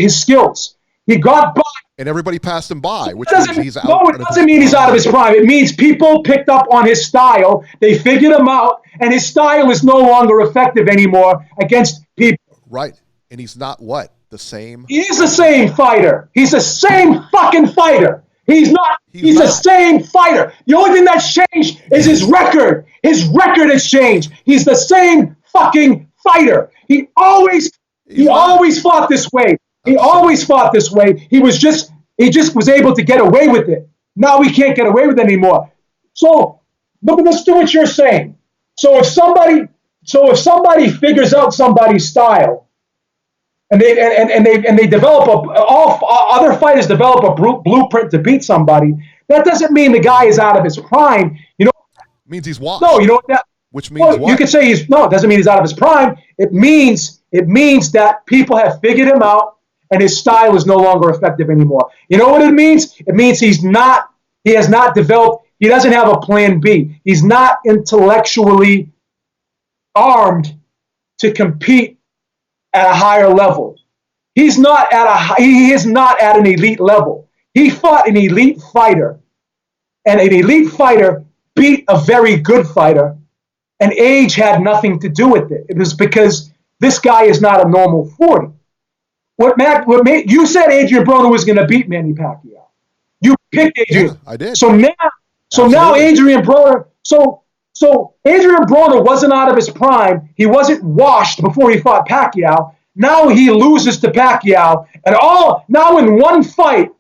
skills. He got by. And everybody passed him by, which means he's out. No, it doesn't mean he's out of his prime. It means people picked up on his style. They figured him out, and his style is no longer effective anymore against people. Right. And he's not what? The same? He is the same fighter. He's the same fucking fighter. He's not. He's the same fighter. The only thing that's changed is his record. His record has changed. He's the same fucking fighter. He always fought this way. He always fought this way. He just was able to get away with it. Now he can't get away with it anymore. So let's do what you're saying. So if somebody figures out somebody's style, and they develop all other fighters develop a blueprint to beat somebody, that doesn't mean the guy is out of his prime. You know, it means he's washed. No, you know what that. Which means what? You could say it doesn't mean he's out of his prime. It means that people have figured him out and his style is no longer effective anymore. You know what it means? It means he has not developed, he doesn't have a plan B. He's not intellectually armed to compete at a higher level. He is not at an elite level. He fought an elite fighter, and an elite fighter beat a very good fighter, and age had nothing to do with it. It was because this guy is not a normal 40. You said Adrian Broner was going to beat Manny Pacquiao. You picked Adrian. Yeah, I did. So now Adrian Broner. So Adrian Broner wasn't out of his prime. He wasn't washed before he fought Pacquiao. Now he loses to Pacquiao, and now in one fight,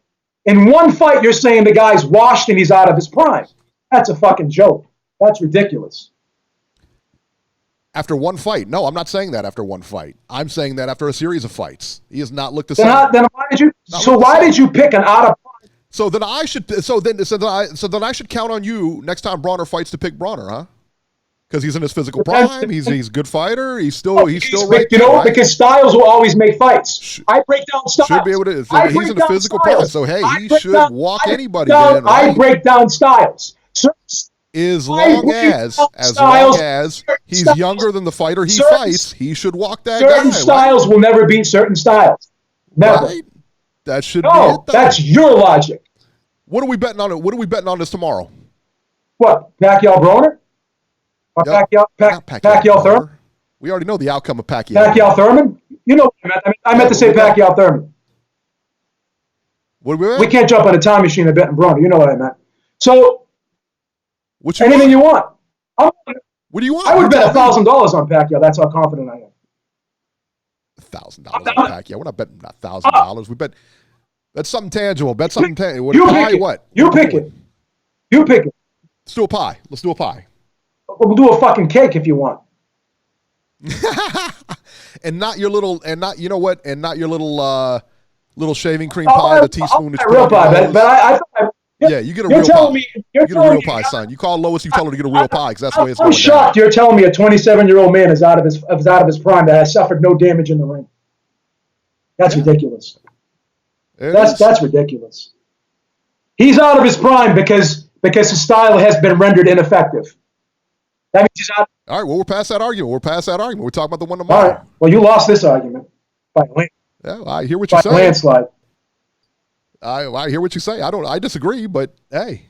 you're saying the guy's washed and he's out of his prime. That's a fucking joke. That's ridiculous. After one fight. No, I'm not saying that after one fight. I'm saying that after a series of fights. He has not looked the same. Then why did you pick an out of prime? So then I should count on you next time Broner fights to pick Broner, huh? Because he's in his physical prime. He's a good fighter. He's still right. You know, right? Because styles will always make fights. I break down styles. Should be able to. He's in a physical prime, so hey, he should walk anybody. Right? I break down styles. As long as he's younger than the fighter he fights, he should walk that guy. Certain styles will never beat certain styles. Never. Right? That should be it. That's your logic. What are we betting on it? What are we betting on this tomorrow? What? Pacquiao-Broner? Or Pacquiao-Thurman? We already know the outcome of Pacquiao. Pacquiao-Thurman? You know what I meant. I meant to say Pacquiao-Thurman. We can't jump on a time machine and bet on Broner. You know what I meant. So, anything you want. What do you want? I would bet $1,000 on Pacquiao. That's how confident I am. $1,000 on Pacquiao. We're not betting $1,000. We bet something tangible. Bet something tangible. You pick it. Let's do a pie. We'll do a fucking cake if you want. and not your little shaving cream pie, the teaspoon. Real pie, but you get a real pie. You get a real pie, son. You call Lois, you tell her to get a real pie because that's the way it's going down. I'm shocked you're telling me a 27-year-old man is out of his prime that has suffered no damage in the ring. That's ridiculous. That's That's ridiculous. He's out of his prime because his style has been rendered ineffective. That means he's out. All right, well, we're past that argument. We're talking about the one tomorrow. All right. Well, you lost this argument by I hear what you're saying. landslide. I hear what you say. I disagree, but hey,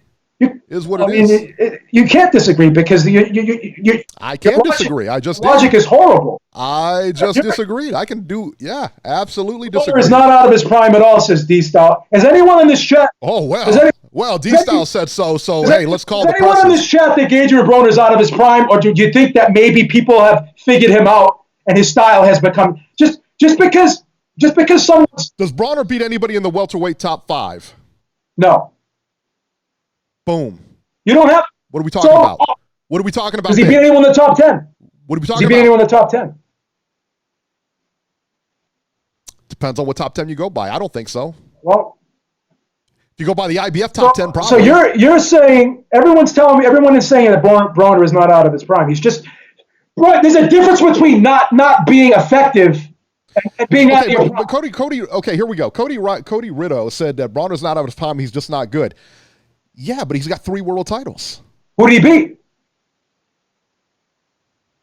is what it is. You can't disagree because I can't disagree. I just logic is horrible. I just disagreed. I can do absolutely disagree. Broner is not out of his prime at all, says D-Style. Has anyone in this chat? Oh well, D-Style said so. So hey, let's call the anyone in this chat think Adrian Broner is out of his prime, or do you think that maybe people have figured him out and his style has become just because someone does Broner beat anybody in the welterweight top 5? No. Boom. You don't have. What are we talking about? What are we talking about? Does he beat anyone in the top 10? What are we talking about? Does he beat anyone in the top 10? Depends on what top 10 you go by. I don't think so. Well, if you go by the IBF top 10, probably. So you're saying everyone is saying that Broner is not out of his prime. He's just. There's a difference between not being effective and being out of your prime. But Cody. Okay, here we go. Cody Ritto said that Broner's not out of his prime. He's just not good. Yeah, but he's got 3 world titles. Who did he beat?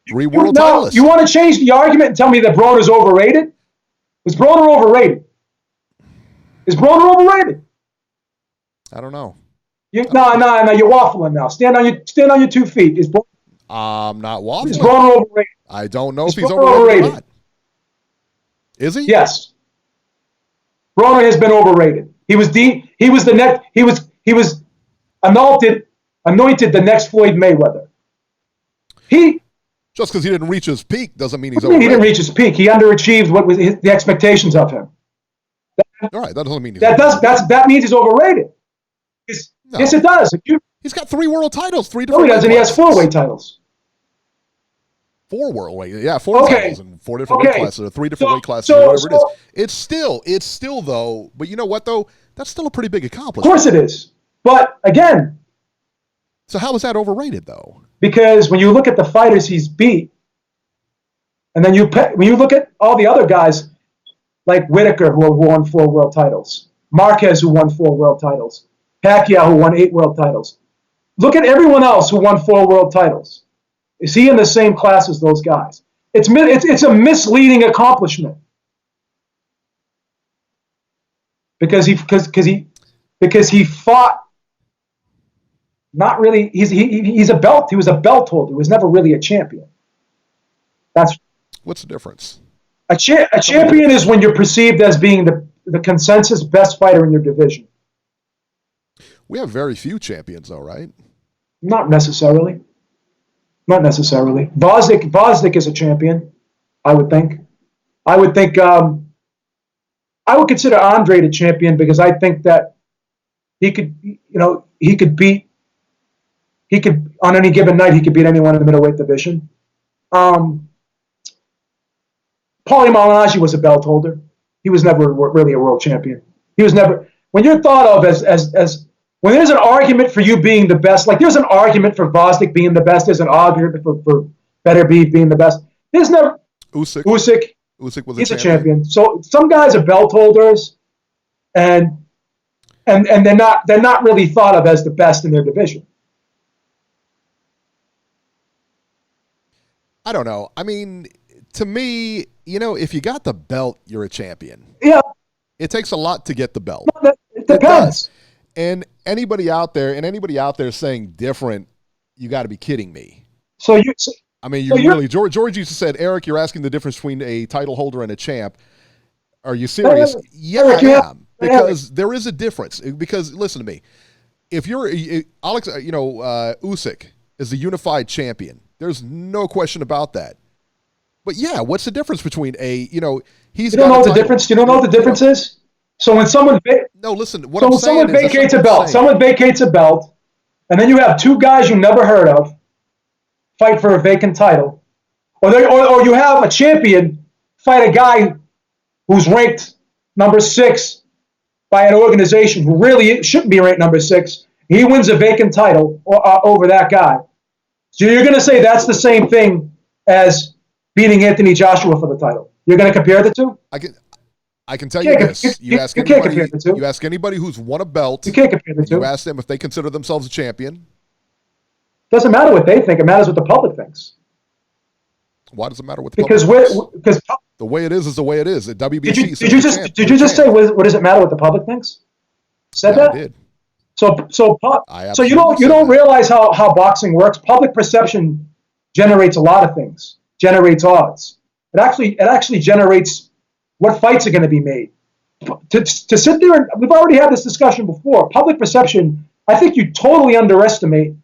3 world titles. You want to change the argument and tell me that Broner's overrated? Is Broner overrated? Is Broner overrated? I don't know. No, you're waffling now. Stand on your 2 feet. I'm not waffling. Is Broner overrated? I don't know if he's overrated or not. Is he? Yes. Broner has been overrated. He was anointed the next Floyd Mayweather. Just because he didn't reach his peak doesn't mean he's overrated. He didn't reach his peak. He underachieved what was the expectations of him. All right, that doesn't mean that means he's overrated. No. Yes, it does. He's got 3 world titles, 3 different. No, he doesn't. He has 4 weight titles. 4 world weight, 4 titles and 4 different weight classes, or 3 different weight classes, or whatever it is. It's still though. But you know what though? That's still a pretty big accomplishment. Of course it is. But again. So how is that overrated though? Because when you look at the fighters he's beat, and then when you look at all the other guys, like Whitaker, who won 4 world titles, Marquez, who won 4 world titles, Pacquiao, who won 8 world titles. Look at everyone else who won 4 world titles. Is he in the same class as those guys? It's a misleading accomplishment because he fought. Not really. He's a belt. He was a belt holder. He was never really a champion. What's the difference? A champion is when you're perceived as being the consensus best fighter in your division. We have very few champions, though, right? Not necessarily. Vosdik is a champion, I would think. I would consider Andre the champion because I think that he could on any given night, he could beat anyone in the middleweight division. Paulie Malignaggi was a belt holder. He was never really a world champion. He was never, when you're thought of as when there's an argument for you being the best, like there's an argument for Vosdik being the best, there's an argument for Beterbiev being the best. There's never Usyk was he's a champion. So some guys are belt holders, and they're not really thought of as the best in their division. I don't know. I mean, to me, if you got the belt, you're a champion. Yeah. It takes a lot to get the belt. It depends. And anybody out there saying different, you got to be kidding me. George used to said, Eric, you're asking the difference between a title holder and a champ. Are you serious? Eric, I am. Because there is a difference. Because listen to me. If you're Usyk is the unified champion. There's no question about that. But yeah, what's the difference between he's you don't know what the difference? You don't know what the difference is? So when someone someone vacates a belt, and then you have 2 guys you never heard of fight for a vacant title, or you have a champion fight a guy who's ranked number 6 by an organization who really shouldn't be ranked number 6. He wins a vacant title over that guy. So you're going to say that's the same thing as beating Anthony Joshua for the title? You're going to compare the two? I can tell you this. You ask anybody who's won a belt. You can't compare the two. You ask them if they consider themselves a champion. Doesn't matter what they think. It matters what the public thinks. Why does it matter what the because public thinks? Because the way it is the way it is. The WBC did you just say what does it matter what the public thinks? Said that? I did. So you don't realize how boxing works. Public perception generates a lot of things. Generates odds. It actually generates what fights are going to be made. To sit there and we've already had this discussion before. Public perception, I think you totally underestimate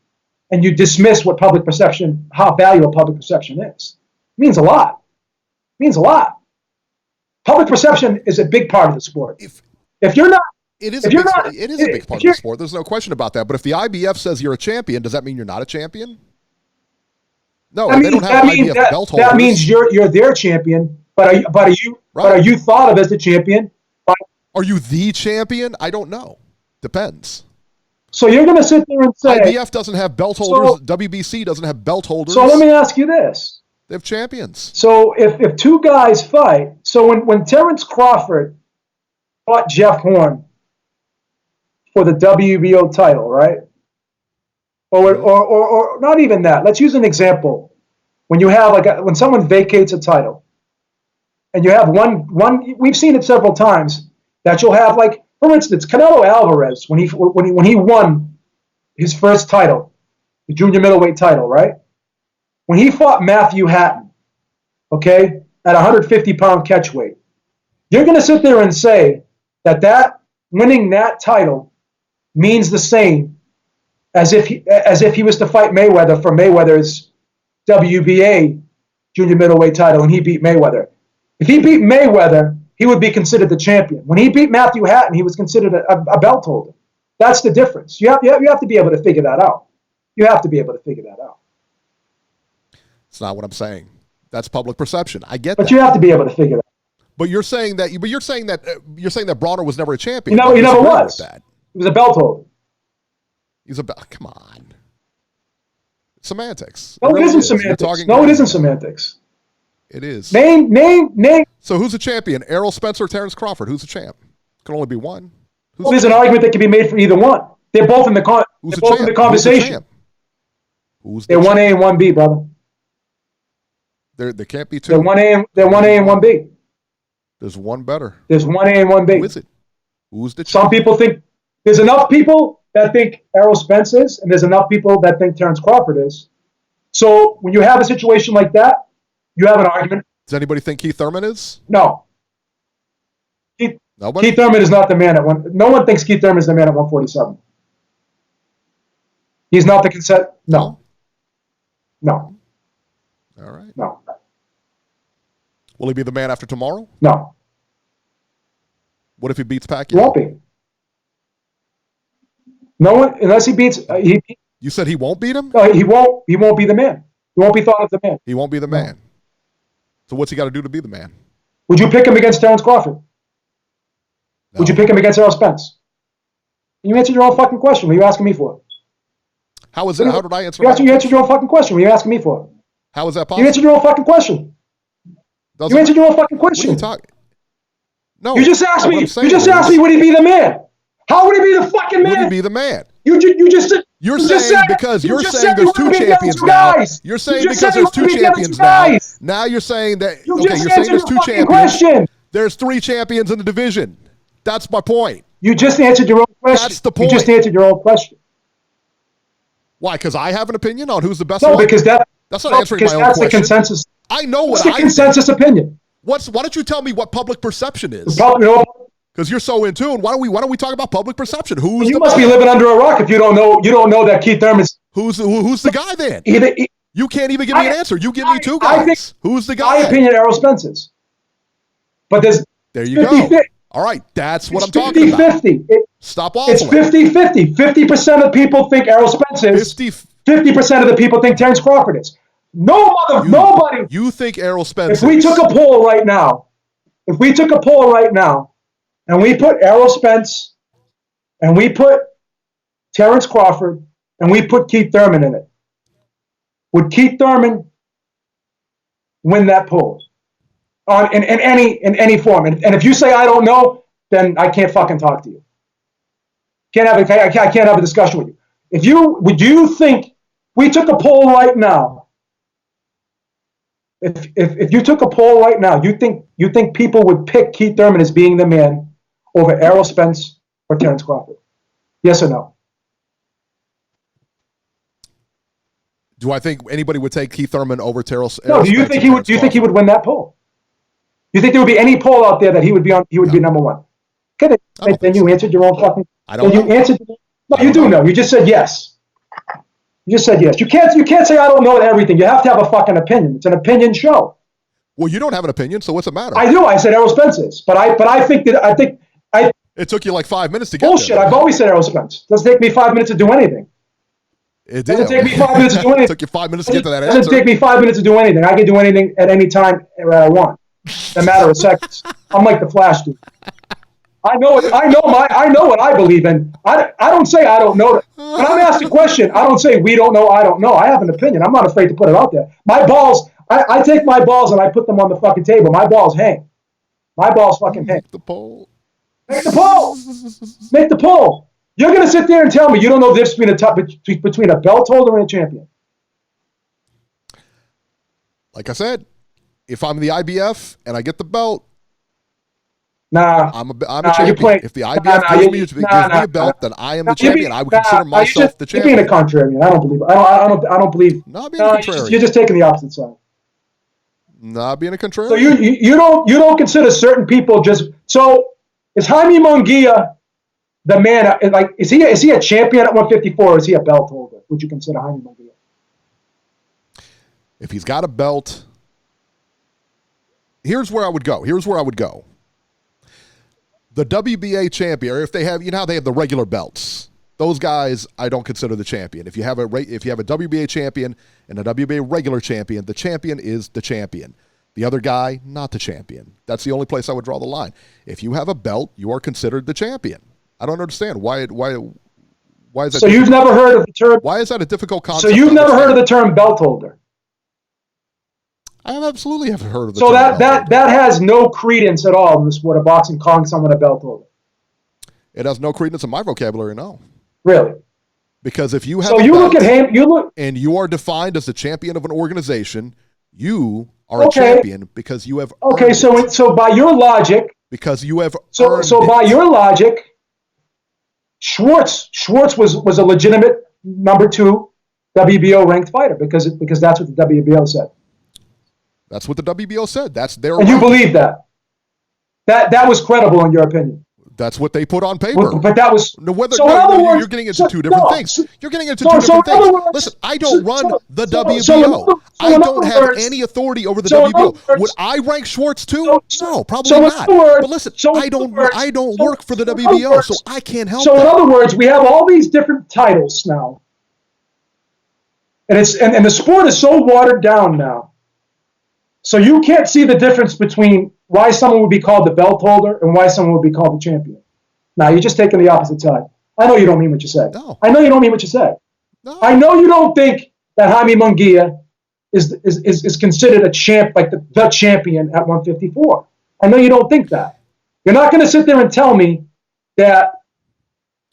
and you dismiss what public perception, how valuable public perception is. It means a lot. It means a lot. Public perception is a big part of the sport. If you're not, it is a big part of the sport. There's no question about that. But if the IBF says you're a champion, does that mean you're not a champion? No, they don't have IBF belt holders. That means you're their champion. But are you thought of as the champion? Are you the champion? I don't know. Depends. So you're going to sit there and say IBF doesn't have belt holders. WBC doesn't have belt holders. So let me ask you this. They have champions. So if two guys fight, so when Terrence Crawford fought Jeff Horn for the WBO title, right? Or not even that. Let's use an example. When you have when someone vacates a title, and you have one, we've seen it several times that you'll have for instance, Canelo Alvarez when he won his first title, the junior middleweight title, right? When he fought Matthew Hatton, okay, at 150-pound catchweight, you're going to sit there and say that winning that title means the same as if he was to fight Mayweather for Mayweather's WBA junior middleweight title and he beat Mayweather. If he beat Mayweather, he would be considered the champion. When he beat Matthew Hatton, he was considered a belt holder. That's the difference. You have to be able to figure that out. You have to be able to figure that out. It's not what I'm saying. That's public perception. I get that. But you have to be able to figure that out. But you're saying that Broner was never a champion. He never was. He was a belt holder. Come on. Semantics. No, it isn't semantics. No, it isn't semantics. It is. Name. So who's a champion? Errol Spence or Terrence Crawford? Who's a champ? Can only be one. There's an argument that can be made for either one. They're both in the conversation. They're 1A and 1B, brother. There can't be two. They're 1A and 1B. There's one better. There's 1A and 1B. Who is it? Who's the champ? Some people think there's enough people that think Errol Spence is, and there's enough people that think Terrence Crawford is. So when you have a situation like that, you have an argument. Does anybody think Keith Thurman is? No. Nobody? Keith Thurman is not the man at one. No one thinks Keith Thurman is the man at 147. He's not the consent. No. All right. No. Will he be the man after tomorrow? No. What if he beats Pacquiao? He won't be. No one, unless he beats. You said he won't beat him? No, he won't. He won't be the man. He won't be thought of the man. He won't be the man. So what's he got to do to be the man? Would you pick him against Terrence Crawford? No. Would you pick him against Errol Spence? You answered your own fucking question. What are you asking me for? How is it? How did I answer? You answered your own fucking question. What are you asking me for? How is that possible? You answered your own fucking question. You answered your own fucking question. What are you talking? No. You just asked me. You just asked me, would he be the man? How would he be the fucking man? Would he be the man? You just said. You're saying because there's two champions now. You're saying because there's two champions now. Now you're saying that. Okay, you're saying there's two champions. There's three champions in the division. That's my point. You just answered your own question. That's the point. You just answered your own question. Why? Because I have an opinion on who's the best. No, because that's not answering my own question. That's the consensus. I know what the consensus opinion. Why don't you tell me what public perception is? Because you're so in tune. Why don't we talk about public perception? You must be living under a rock if you don't know that Keith Thurman's. Who's the guy then? You can't even give me an answer. You give me two guys. Who's the guy? My opinion, Errol Spence's. But there you go. All right, that's what I'm talking about. 50-50. Stop waffling. It's 50-50. 50% of people think Errol Spence is. 50% of the people think Terrence Crawford is. Nobody. You think Errol Spence If we took a poll right now, and we put Errol Spence, and we put Terrence Crawford, and we put Keith Thurman in it, would Keith Thurman win that poll? in any form. And if you say I don't know, then I can't fucking talk to you. I can't have a discussion with you. Do you think we took a poll right now? If you took a poll right now, you think people would pick Keith Thurman as being the man over Errol Spence or Terrence Crawford? Yes or no? Do I think anybody would take Keith Thurman over Terrell? No. Do you think he would? Do you think he would win that poll? Do you think there would be any poll out there that he would be on? He would be number one. Okay, then you answered your own fucking. I don't know. You answered. No, you do know. You just said yes. You just said yes. You can't say I don't know everything. You have to have a fucking opinion. It's an opinion show. Well, you don't have an opinion, so what's the matter? I do. I said Errol Spence is, but I think. It took you like 5 minutes to get bullshit. there. I've always said Errol Spence. Doesn't take me 5 minutes to do anything. It did. Doesn't take me 5 minutes to do anything. It took you 5 minutes to get to that answer. Doesn't take me 5 minutes to do anything. I can do anything at any time I want. In a matter of seconds. I'm like the Flash dude. I know what I believe in. I don't say I don't know. When I'm asked a question, I don't say we don't know, I don't know. I have an opinion. I'm not afraid to put it out there. My balls, I take my balls and I put them on the fucking table. My balls hang. My balls fucking hang. Make the poll. Make the poll. Make the poll. You're going to sit there and tell me you don't know the difference between a belt holder and a champion. Like I said, if I'm the IBF and I get the belt, I'm a champion. If the IBF gives me a belt, then I am the champion. I would consider myself the champion. You're being a contrarian. I don't believe it. I don't believe. Not being a contrarian. You're just taking the opposite side. Not being a contrarian. So you don't consider certain people just so is Jaime Munguia the man? Like is he a champion at 154 or is he a belt holder? Would you consider Jaime Munguia? If he's got a belt, here's where I would go. The WBA champion, or if they have, how they have the regular belts. Those guys, I don't consider the champion. If you have a WBA champion and a WBA regular champion, the champion is the champion. The other guy, not the champion. That's the only place I would draw the line. If you have a belt, you are considered the champion. I don't understand why is that. So you've never heard of the term? Why is that a difficult concept? So you've never heard of the term belt holder? I have absolutely heard of the term. So that has no credence at all in the sport of boxing, calling someone a belt holder. It has no credence in my vocabulary, no. Really? Because if you have look at him, and you are defined as the champion of an organization, you are a champion because you have earned it. So by your logic, because you have by your logic, Schwartz was a legitimate number 2 WBO ranked fighter because that's what the WBO said. That's what the WBO said. That's their. And you believe that? That was credible in your opinion. That's what they put on paper. But that was you're getting into two different things. You're getting into two different things. Listen, I don't run the WBO. I don't have any authority over the WBO. Would I rank Schwartz too? No, probably not. But listen, I don't work for the WBO, so I can't help. So in other words, we have all these different titles now, and the sport is so watered down now. So you can't see the difference between why someone would be called the belt holder and why someone would be called the champion. Now, you're just taking the opposite side. I know you don't mean what you say. No. I know you don't mean what you say. No. I know you don't think that Jaime Munguia is considered a champ, like the champion at 154. I know you don't think that. You're not going to sit there and tell me that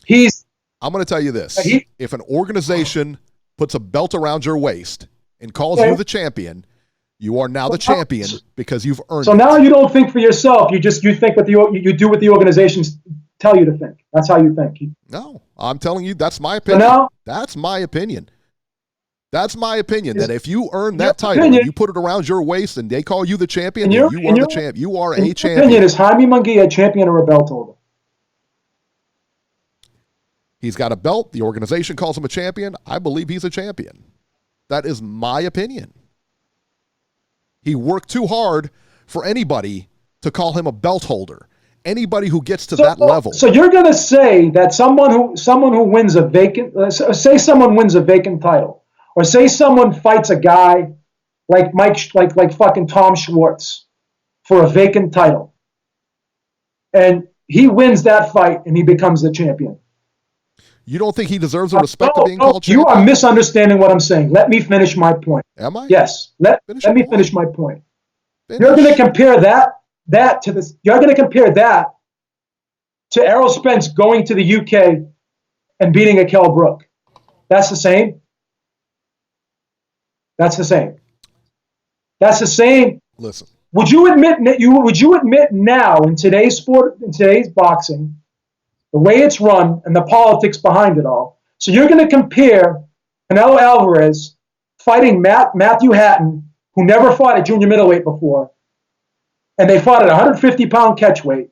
he's... I'm going to tell you this. If an organization puts a belt around your waist and calls you the champion... You are now the champion because you've earned it. So now you don't think for yourself. You think what you do what the organizations tell you to think. That's how you think. No, I'm telling you, that's my opinion. So that's my opinion. That's my opinion. That if you earn that title, you put it around your waist, and they call you the champion, you are the champ. You are a champion. Opinion is Jaime Munguia a champion or a belt holder? He's got a belt. The organization calls him a champion. I believe he's a champion. That is my opinion. He worked too hard for anybody to call him a belt holder. Anybody who gets to that level. So you're going to say that someone who wins a vacant, say someone wins a vacant title, or say someone fights a guy like like fucking Tom Schwartz for a vacant title, and he wins that fight and he becomes the champion. You don't think he deserves the respect of being called champion? You are misunderstanding what I'm saying. Let me finish my point. Am I? Yes. Let me finish my point. You're going to compare that to this. You're going to compare that to Errol Spence going to the UK and beating a Kell Brook. That's the same. That's the same. That's the same. Listen. Would you admit now in today's sport, in today's boxing, the way it's run and the politics behind it all? So you're going to compare Canelo Alvarez fighting Matthew Hatton, who never fought at junior middleweight before, and they fought at 150-pound catchweight,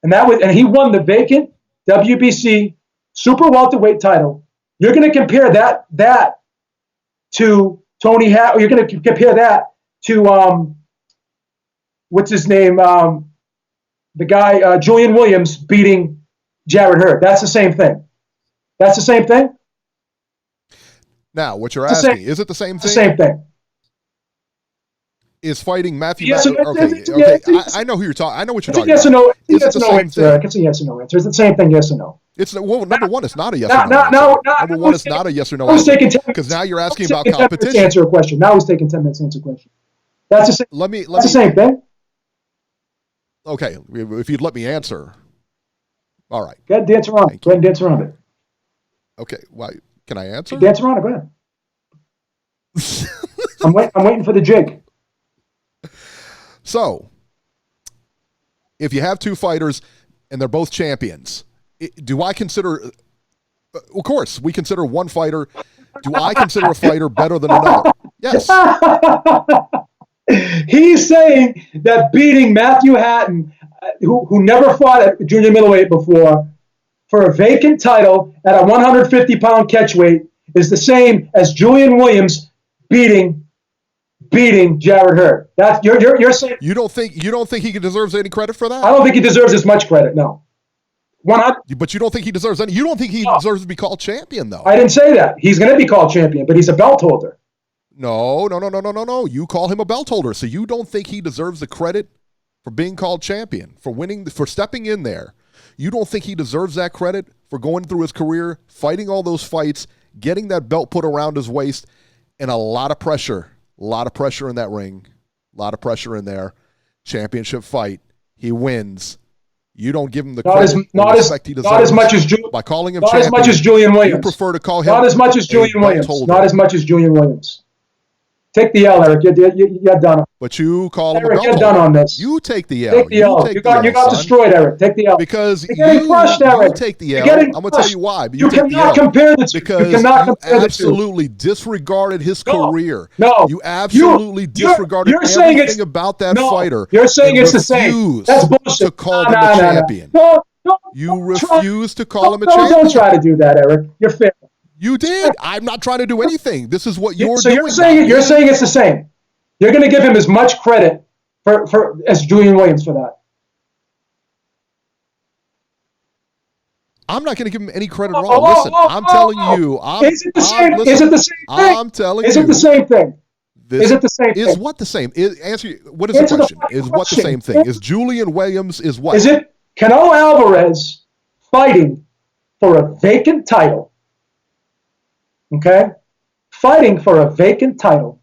and he won the vacant WBC super welterweight title. You're going to compare that to Tony Hatton. You're going to compare that to what's his name? The guy Julian Williams beating Jared Hurd. That's the same thing. That's the same thing. Now, what you're asking, is it the same thing? It's the same thing. Is fighting Matthew? Yes, okay. I know who you're talking. I know what you're talking yes about. Or no. Is it the same thing? It's a yes or no answer. Is it the same thing? Yes or no? It's number one. It's not a yes or no. Number one, it's not a yes or no answer. Because now you're asking about competition. Answer a question. Now he's taking 10 minutes to answer a question. That's the same. That's the same thing. Okay, if you'd let me answer. All right. Go ahead, dance around. Go ahead and dance around it. Okay. Why? Can I answer? Dance around it. Go ahead. I'm waiting for the jig. So, if you have two fighters and they're both champions, do I consider? Of course, we consider one fighter. Do I consider a fighter better than another? Yes. He's saying that beating Matthew Hatton, who never fought at junior middleweight before, for a vacant title at a 150-pound catchweight is the same as Julian Williams beating Jared Hurd. That's you're saying you don't think he deserves any credit for that? I don't think he deserves as much credit. No. 100. But you don't think he deserves any? You don't think he deserves to be called champion, though? I didn't say that. He's going to be called champion, but he's a belt holder. No. You call him a belt holder, so you don't think he deserves the credit for being called champion, for winning, for stepping in there. You don't think he deserves that credit for going through his career, fighting all those fights, getting that belt put around his waist, and a lot of pressure in that ring, a lot of pressure in there. Championship fight, he wins. You don't give him the credit, respect he deserves. Not as much as by calling him not champion. As much as Julian Williams. You prefer to call him not as much as Julian Williams. Not as much as Julian Williams. Take the L, Eric. You're done. But you call him a Eric, belt you're holder. done on this. You take the L. Take the L. You got destroyed, Eric. Take the L. Because you're getting crushed, Eric. You take the L. I'm going to tell you why. But you cannot compare the two. Because you absolutely disregarded his career. No. You absolutely disregarded everything about that fighter. You're saying it's the same. That's bullshit. To call him a champion. No. You refuse to call him a champion. Don't try to do that, Eric. You're fair. You did. I'm not trying to do anything. This is what you're doing. So you're saying it's the same. You're going to give him as much credit for as Julian Williams for that. I'm not going to give him any credit at all. Listen, I'm telling you. Is it the same thing? I'm telling you. Is it the same thing? Is it the same thing? Is what the same? Answer. What is the question? Is what the same thing? Is Julian Williams is what? Is it Canelo Alvarez fighting for a vacant title? Okay? Fighting for a vacant title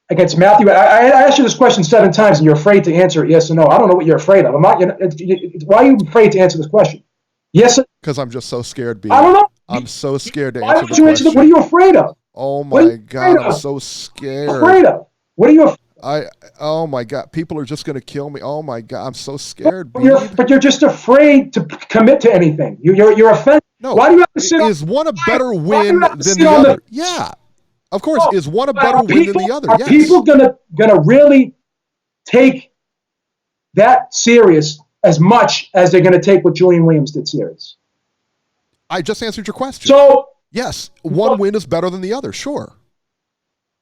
against Matthew. I asked you this question 7 times, and you're afraid to answer it yes or no. I don't know what you're afraid of. Why are you afraid to answer this question? Yes. Because I'm just so scared. I don't know. I'm so scared to answer the question. What are you afraid of? Oh my God! I'm so scared. Afraid of? What are you? Oh my God! People are just going to kill me. Oh my God! I'm so scared. But you're just afraid to commit to anything. You're offended. No. Why do you have to sit? Is one a better win than the other? Yeah. Of course, is one a better win than the other? Are people gonna really take that serious as much as they're gonna take what Julian Williams did serious? I just answered your question. So yes, one win is better than the other. Sure.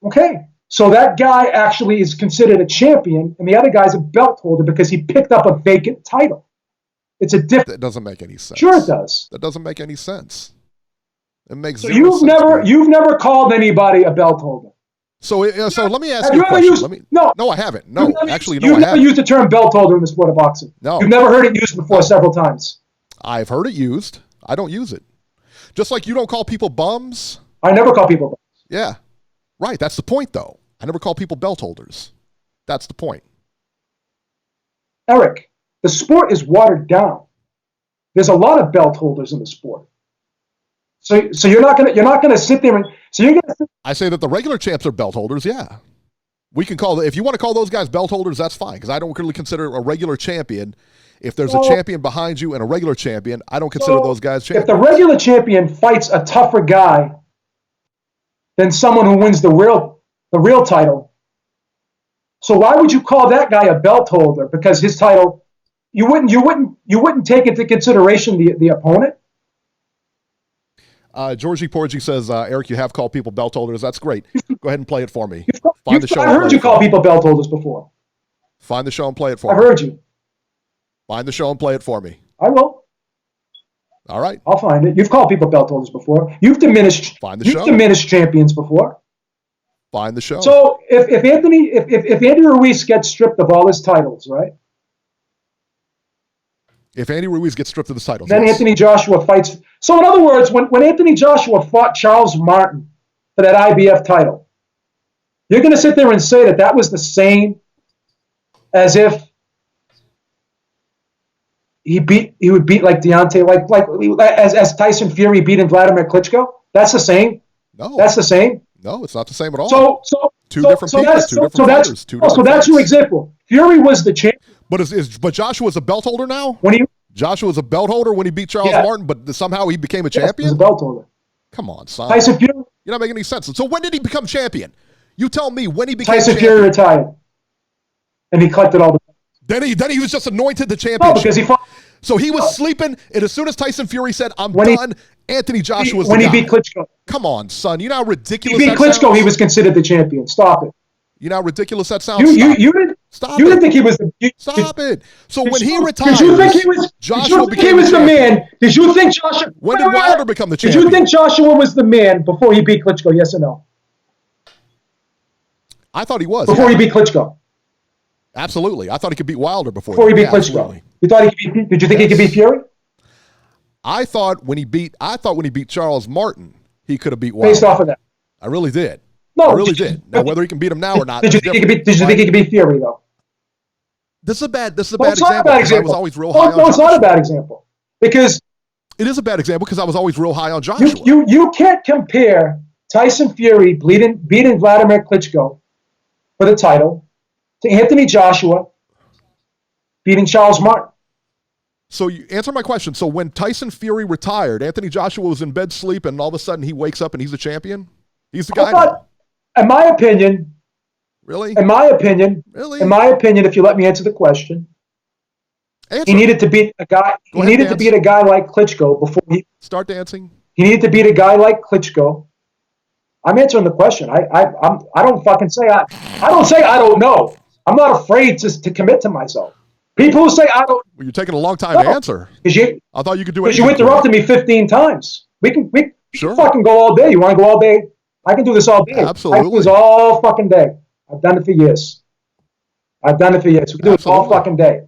Okay, so that guy actually is considered a champion, and the other guy's a belt holder because he picked up a vacant title. It's a difference. That doesn't make any sense. Sure, it does. That doesn't make any sense. It makes so you've never called anybody a belt holder. So let me ask you a question. No, I haven't. No, actually, no, I haven't. You've never used the term belt holder in the sport of boxing. No. You've never heard it used before several times. I've heard it used. I don't use it. Just like you don't call people bums. I never call people bums. Yeah. Right. That's the point, though. I never call people belt holders. That's the point. Eric, the sport is watered down. There's a lot of belt holders in the sport. So you're not gonna sit there and so you're gonna. I say that the regular champs are belt holders. Yeah, we can call if you want to call those guys belt holders, that's fine. Because I don't really consider a regular champion. If there's a champion behind you and a regular champion, I don't consider those guys champions. If the regular champion fights a tougher guy than someone who wins the real title, so why would you call that guy a belt holder? Because his title, you wouldn't take into consideration the opponent. Georgie Porgy says, Eric, you have called people belt holders. That's great. Go ahead and play it for me. Find the show. I heard you call people belt holders before. Find the show and play it for me. I heard you. Find the show and play it for me. I will. All right. I'll find it. You've called people belt holders before. You've diminished champions before. Find the show. So if Andy Ruiz gets stripped of all his titles, right? If Andy Ruiz gets stripped of the titles, then yes. Anthony Joshua fights. So in other words, when Anthony Joshua fought Charles Martin for that IBF title, you're going to sit there and say that was the same as if he would beat like Deontay, like as Tyson Fury beat Vladimir Klitschko. That's the same. No, that's the same. No, it's not the same at all. So two different fighters, two different fighters. So that's your example. Fury was the champion. But Joshua's a belt holder now? When Joshua's a belt holder when he beat Charles Martin, but somehow he became a champion? He's a belt holder. Come on, son. Tyson Fury? You're not making any sense. So when did he become champion? You tell me when he became Tyson champion. Fury retired. And he collected all the Then he was just anointed the championship. No, because he fought. So he was sleeping, and as soon as Tyson Fury said, I'm done, Anthony Joshua was the guy. When he beat Klitschko. Come on, son. You know how ridiculous that sounds? He beat Klitschko, he was considered the champion. Stop it. You know how ridiculous that sounds? You didn't think he was the... Stop it. So when he retired, Did you think he was the man? Did you think Joshua... When did Wilder become the champion? Did you think Joshua was the man before he beat Klitschko, yes or no? I thought he was. Before he beat Klitschko. Absolutely. I thought he could beat Wilder before he beat Klitschko. You thought did you think he could beat Fury? I thought when he beat Charles Martin, he could have beat Wilder. Based off of that. I really did. No, I really did. Now whether he can beat him now or not. Did you think he could beat Fury though? This is a bad example. I was always real high on Joshua. No, it's not a bad example. Because it is a bad example because I was always real high on Joshua. You can't compare Tyson Fury beating Vladimir Klitschko for the title to Anthony Joshua beating Charles Martin. So you answer my question. So when Tyson Fury retired, Anthony Joshua was in bed sleeping, and all of a sudden he wakes up and he's the champion? He's the guy now. In my opinion. Really? In my opinion. Really? In my opinion, if you let me answer the question. He needed to beat a guy. He needed to beat a guy like Klitschko before he start dancing. He needed to beat a guy like Klitschko. I'm answering the question. I don't fucking say I don't say I don't know. I'm not afraid to commit to myself. People who say I don't. Well, you're taking a long time to answer. I thought you could do it. Because you interrupted me 15 times. We can fucking go all day. You want to go all day? I can do this all day. Absolutely. I can do this all fucking day. I've done it for years. We can do this all fucking day.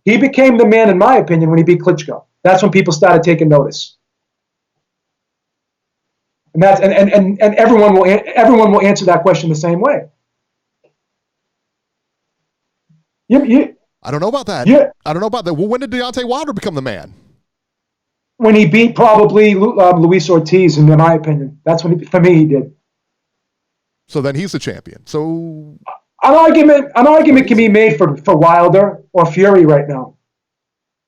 He became the man, in my opinion, when he beat Klitschko. That's when people started taking notice. And that's and everyone will answer that question the same way. I don't know about that. Yeah. I don't know about that. Well, when did Deontay Wilder become the man? When he beat probably Luis Ortiz, in my opinion. That's when, for me, he did. So then he's the champion. So an argument can be made for Wilder or Fury right now.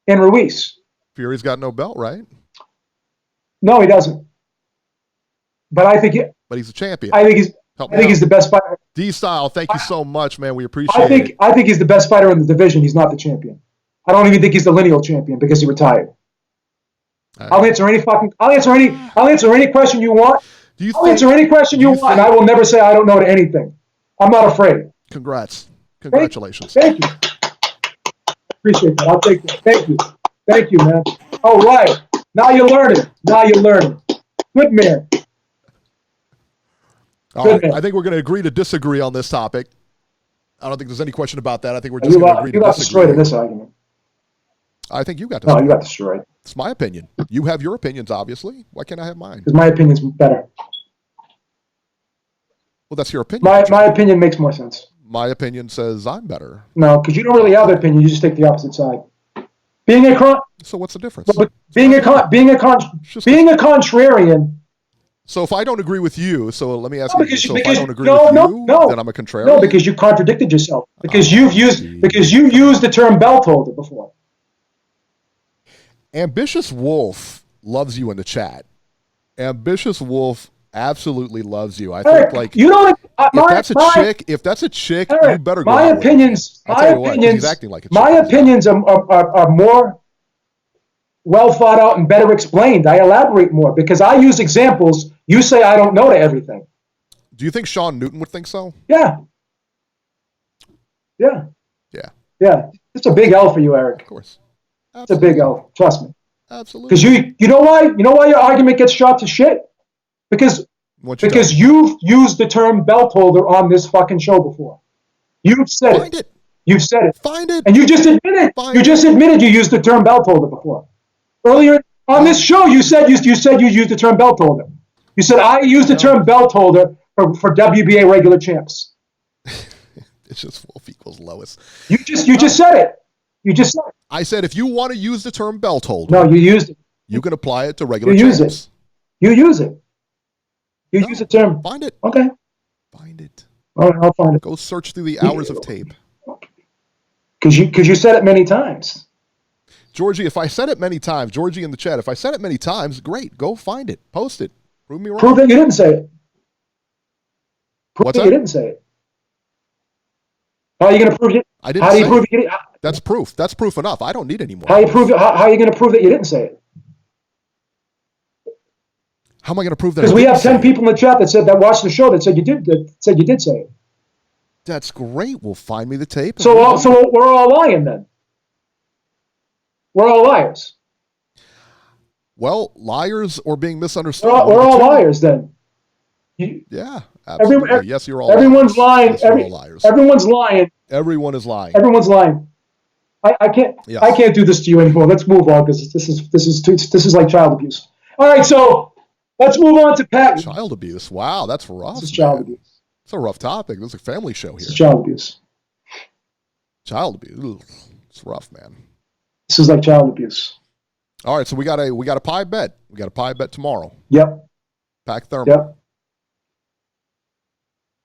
And Ruiz. Fury's got no belt, right? No, he doesn't. But I think but he's a champion. I think he's the best fighter. D-Style, thank you so much, man. We appreciate it. I think he's the best fighter in the division. He's not the champion. I don't even think he's the lineal champion because he retired. I'll answer any question you want. Answer any question you want, and I will never say I don't know to anything. I'm not afraid. Congratulations. Thank you. Appreciate that. I'll take that. Thank you, man. All right. Now you're learning. Good man. All right. I think we're going to agree to disagree on this topic. I don't think there's any question about that. I think we're just going to agree to disagree. You got destroyed in this argument. I think you got destroyed. No, you got destroyed. It's my opinion. You have your opinions, obviously. Why can't I have mine? Because my opinion's better. Well, that's your opinion. My opinion makes more sense. my opinion says I'm better. No, because you don't really have an opinion. You just take the opposite side. Being a So what's the difference? but being a contrarian. So if I don't agree with you, so let me ask you. So if I don't agree no, with no, you, no, then I'm a contrarian. No, because you contradicted yourself. Because you used the term belt holder before. Ambitious Wolf loves you in the chat. Ambitious Wolf absolutely loves you. I Eric, think like you don't. if that's a chick, Eric, you better go my out opinions. with her. I'll tell you what, 'cause he's acting like a chick. My opinions are more well thought out and better explained. I elaborate more because I use examples. You say I don't know to everything. Do you think Sean Newton would think so? Yeah. Yeah. Yeah. Yeah. It's a big L for you, Eric. Of course. Absolutely. It's a big L. Trust me. Absolutely. Because you know why? You know why your argument gets shot to shit? Because you've used the term belt holder on this fucking show before. You've said Find it. You've said it. Find it. And you just admitted. Just admitted you used the term belt holder before. Earlier on this show, you said you used the term belt holder. You said I used the term belt holder for WBA regular champs. It's just Wolf equals Lois. You just said it. You just said it. I said if you want to use the term belt holder, no, you used it. You can apply it to regular champs. You use it. You use the term. Find it. Okay. Find it. All right, I'll find it. Go search through the hours of tape. Because you said it many times. Georgie, if I said it many times, Georgie in the chat, if I said it many times, great. Go find it. Post it. Prove me wrong. Prove that you didn't say it. What's that? You didn't say it. How are you going to prove it? I didn't. How do you prove it? That's proof. That's proof enough. I don't need any more. How are you going to prove that you didn't say it? How am I going to prove that? Because we have 10 people in the chat that watched the show that said you did say it. That's great. We'll find me the tape. So we're all lying then. We're all liars. Well, liars or being misunderstood. We're all liars then. Yeah, absolutely. Yes, you're all. Everyone's liars. lying. Yes, all liars. Everyone's lying. Everyone is lying. Everyone's lying. I can't. Yes. I can't do this to you anymore. Let's move on because this is like child abuse. All right, so let's move on to Pat. Child abuse. Wow, that's rough. This is child abuse. It's a rough topic. This is a family show here. This is child abuse. Child abuse. Ugh, it's rough, man. This is like child abuse. All right, so we got a pie bet. We got a pie bet tomorrow. Yep. Pacquiao-Thurman. Yep.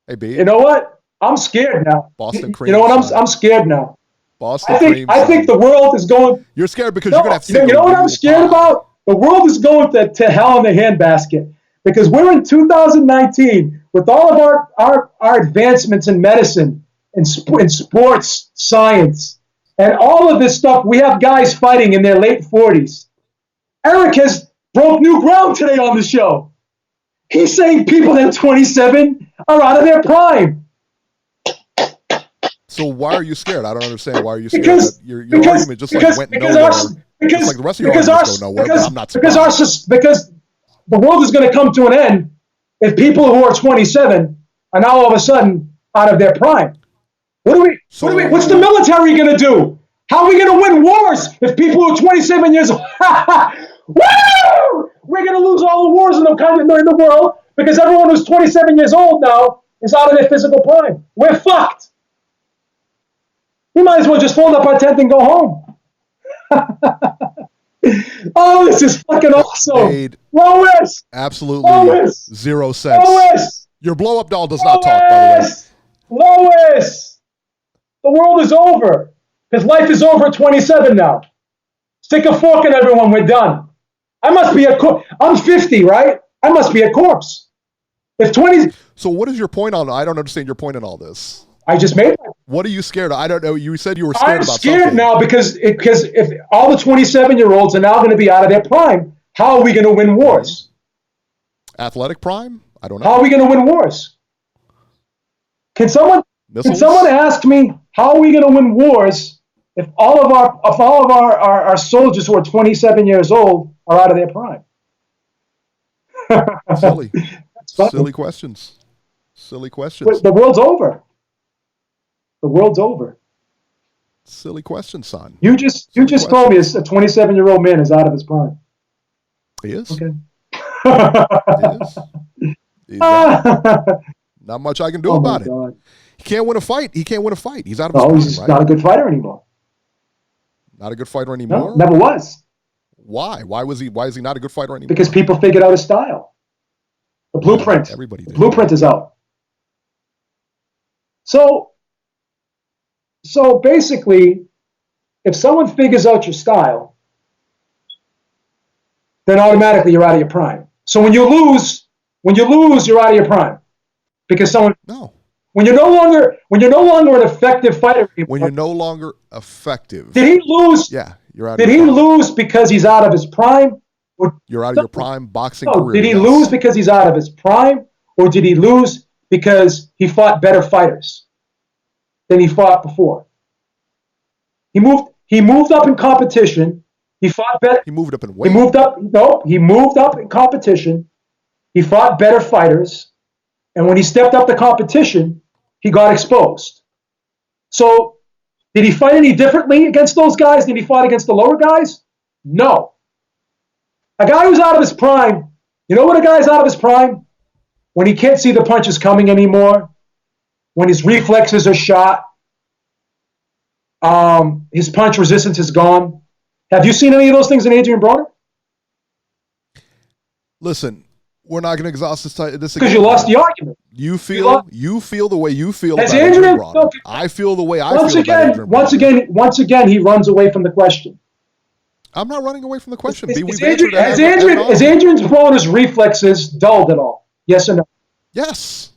Hey, B. You know what? I'm scared now. Boston cream. You know what? I'm scared now. Boston cream. I think the world is going. You're scared because you're gonna have to. You know what I'm scared about? The world is going to hell in the handbasket because we're in 2019 with all of our advancements in medicine and sports science and all of this stuff. We have guys fighting in their late 40s. Eric has broke new ground today on the show. He's saying people that are 27 are out of their prime. So why are you scared? I don't understand. Why are you scared? Your argument just went nowhere. Just like the rest of your arguments go nowhere, but I'm not surprised. Because the world is going to come to an end if people who are 27 are now all of a sudden out of their prime. What's the military going to do? How are we going to win wars if people who are 27 years old? Woo! We're going to lose all the wars in the world because everyone who's 27 years old now is out of their physical prime. We're fucked. We might as well just fold up our tent and go home. Oh, this is fucking awesome. Lois! Absolutely Lois! 0 cents. Lois! Your blow-up doll does not talk, by the way. Lois! The world is over. Because life is over at 27 now. Stick a fork in everyone. We're done. I must be I'm 50, right? I must be a corpse. If 20. So what is your point on? I don't understand your point in all this. I just made it. What are you scared of? I don't know. You said you were scared about something. I'm scared now because if all the 27-year-olds are now going to be out of their prime, how are we going to win wars? Athletic prime? I don't know. How are we going to win wars? Can someone ask me how are we going to win wars if all of our soldiers who are 27 years old are out of their prime? Silly questions. Silly questions. The world's over. The world's over. Silly question, son. You just told me a 27-year-old man is out of his prime. He is. Okay. He is. Not much I can do about it. He can't win a fight. He's out of his No, prime, he's right? not a good fighter anymore. Not a good fighter anymore? No, never was. Why? Why is he not a good fighter anymore? Because people figured out his style. The blueprint. Everybody did. The blueprint is out. So basically, if someone figures out your style, then automatically you're out of your prime. So when you lose, you're out of your prime. Because No. when you're no longer an effective fighter anymore, When you're no longer effective. did he lose? Yeah, you're out of Did your he prime. lose because he's out of his prime? You're out of your prime boxing No, career. did he yes. lose because he's out of his prime, or did he lose because he fought better fighters than he fought before? He moved up in competition. He fought better. He moved up in weight. He moved up in competition. He fought better fighters. And when he stepped up the competition, he got exposed. So, did he fight any differently against those guys than he fought against the lower guys? No. A guy who's out of his prime, you know when a guy's out of his prime? When he can't see the punches coming anymore, when his reflexes are shot, his punch resistance is gone. Have you seen any of those things in Adrian Broner? Listen, we're not going to exhaust this again. Because you lost the argument. You feel the way you feel about Adrian Adrian Broner. okay. I feel the way I feel about Adrian Broner. Once again, he runs away from the question. I'm not running away from the question. Is Adrian Broner's reflexes dulled at all? Yes or no? Yes.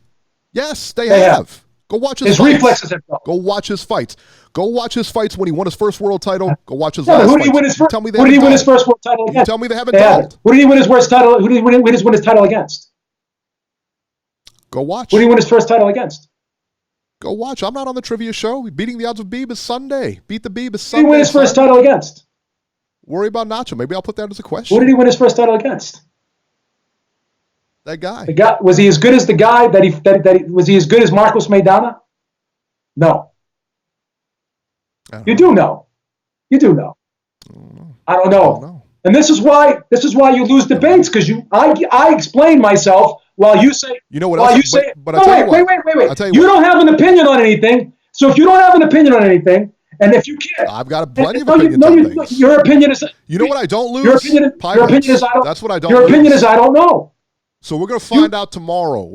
Yes, they have. Go watch his His fights. reflexes have dulled. Go watch his fights. Go watch his fights when he won his first world title. Go watch his Yeah, last who did he fights. win his first? Tell me they Who did he haven't win his dulled. first world title against? You tell me they haven't They dulled. haven't. Who did he win his first title? Who did he win his title against? Go watch. Who did he win his first title against? Go watch. I'm not on the trivia show. Beating the odds with Beeb is Sunday. Beat the Beeb is Who did Sunday. he win his first title against? Worry about Nacho. Maybe I'll put that as a question. Who did he win his first title against? That guy. The guy, was he as good as the guy was he as good as Marcos Maidana? No. You do know. You do know. I don't know. And this is why you lose debates, because I explain myself while you say But I tell you what. Wait. I'll tell You what. don't have an opinion on anything. So if you don't have an opinion on anything, and if you can't, I've got plenty of opinions on things. Your opinion is. You know what I don't lose? Your opinion is I don't. That's what I don't. Your lose. opinion is I don't know. So we're gonna find out tomorrow.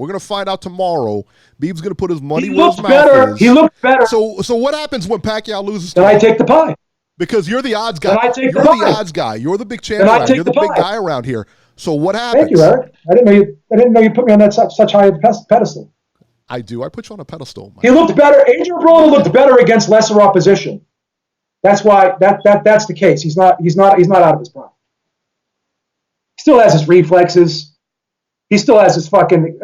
Beeb's gonna put his money He where his looked mouth better. is. He looked better. So what happens when Pacquiao loses? Then I take the pie. Because you're the odds guy. Then I take you're the pie. odds guy. You're the big champ. Then I take You're the the big pie. guy around here. So what happens? Thank you, Eric. I didn't know you put me on that such high pedestal. I do. I put you on a pedestal. He looked better. Adrian Broner looked better against lesser opposition. That's why that's the case. He's not out of his prime. He still has his reflexes. He still has his fucking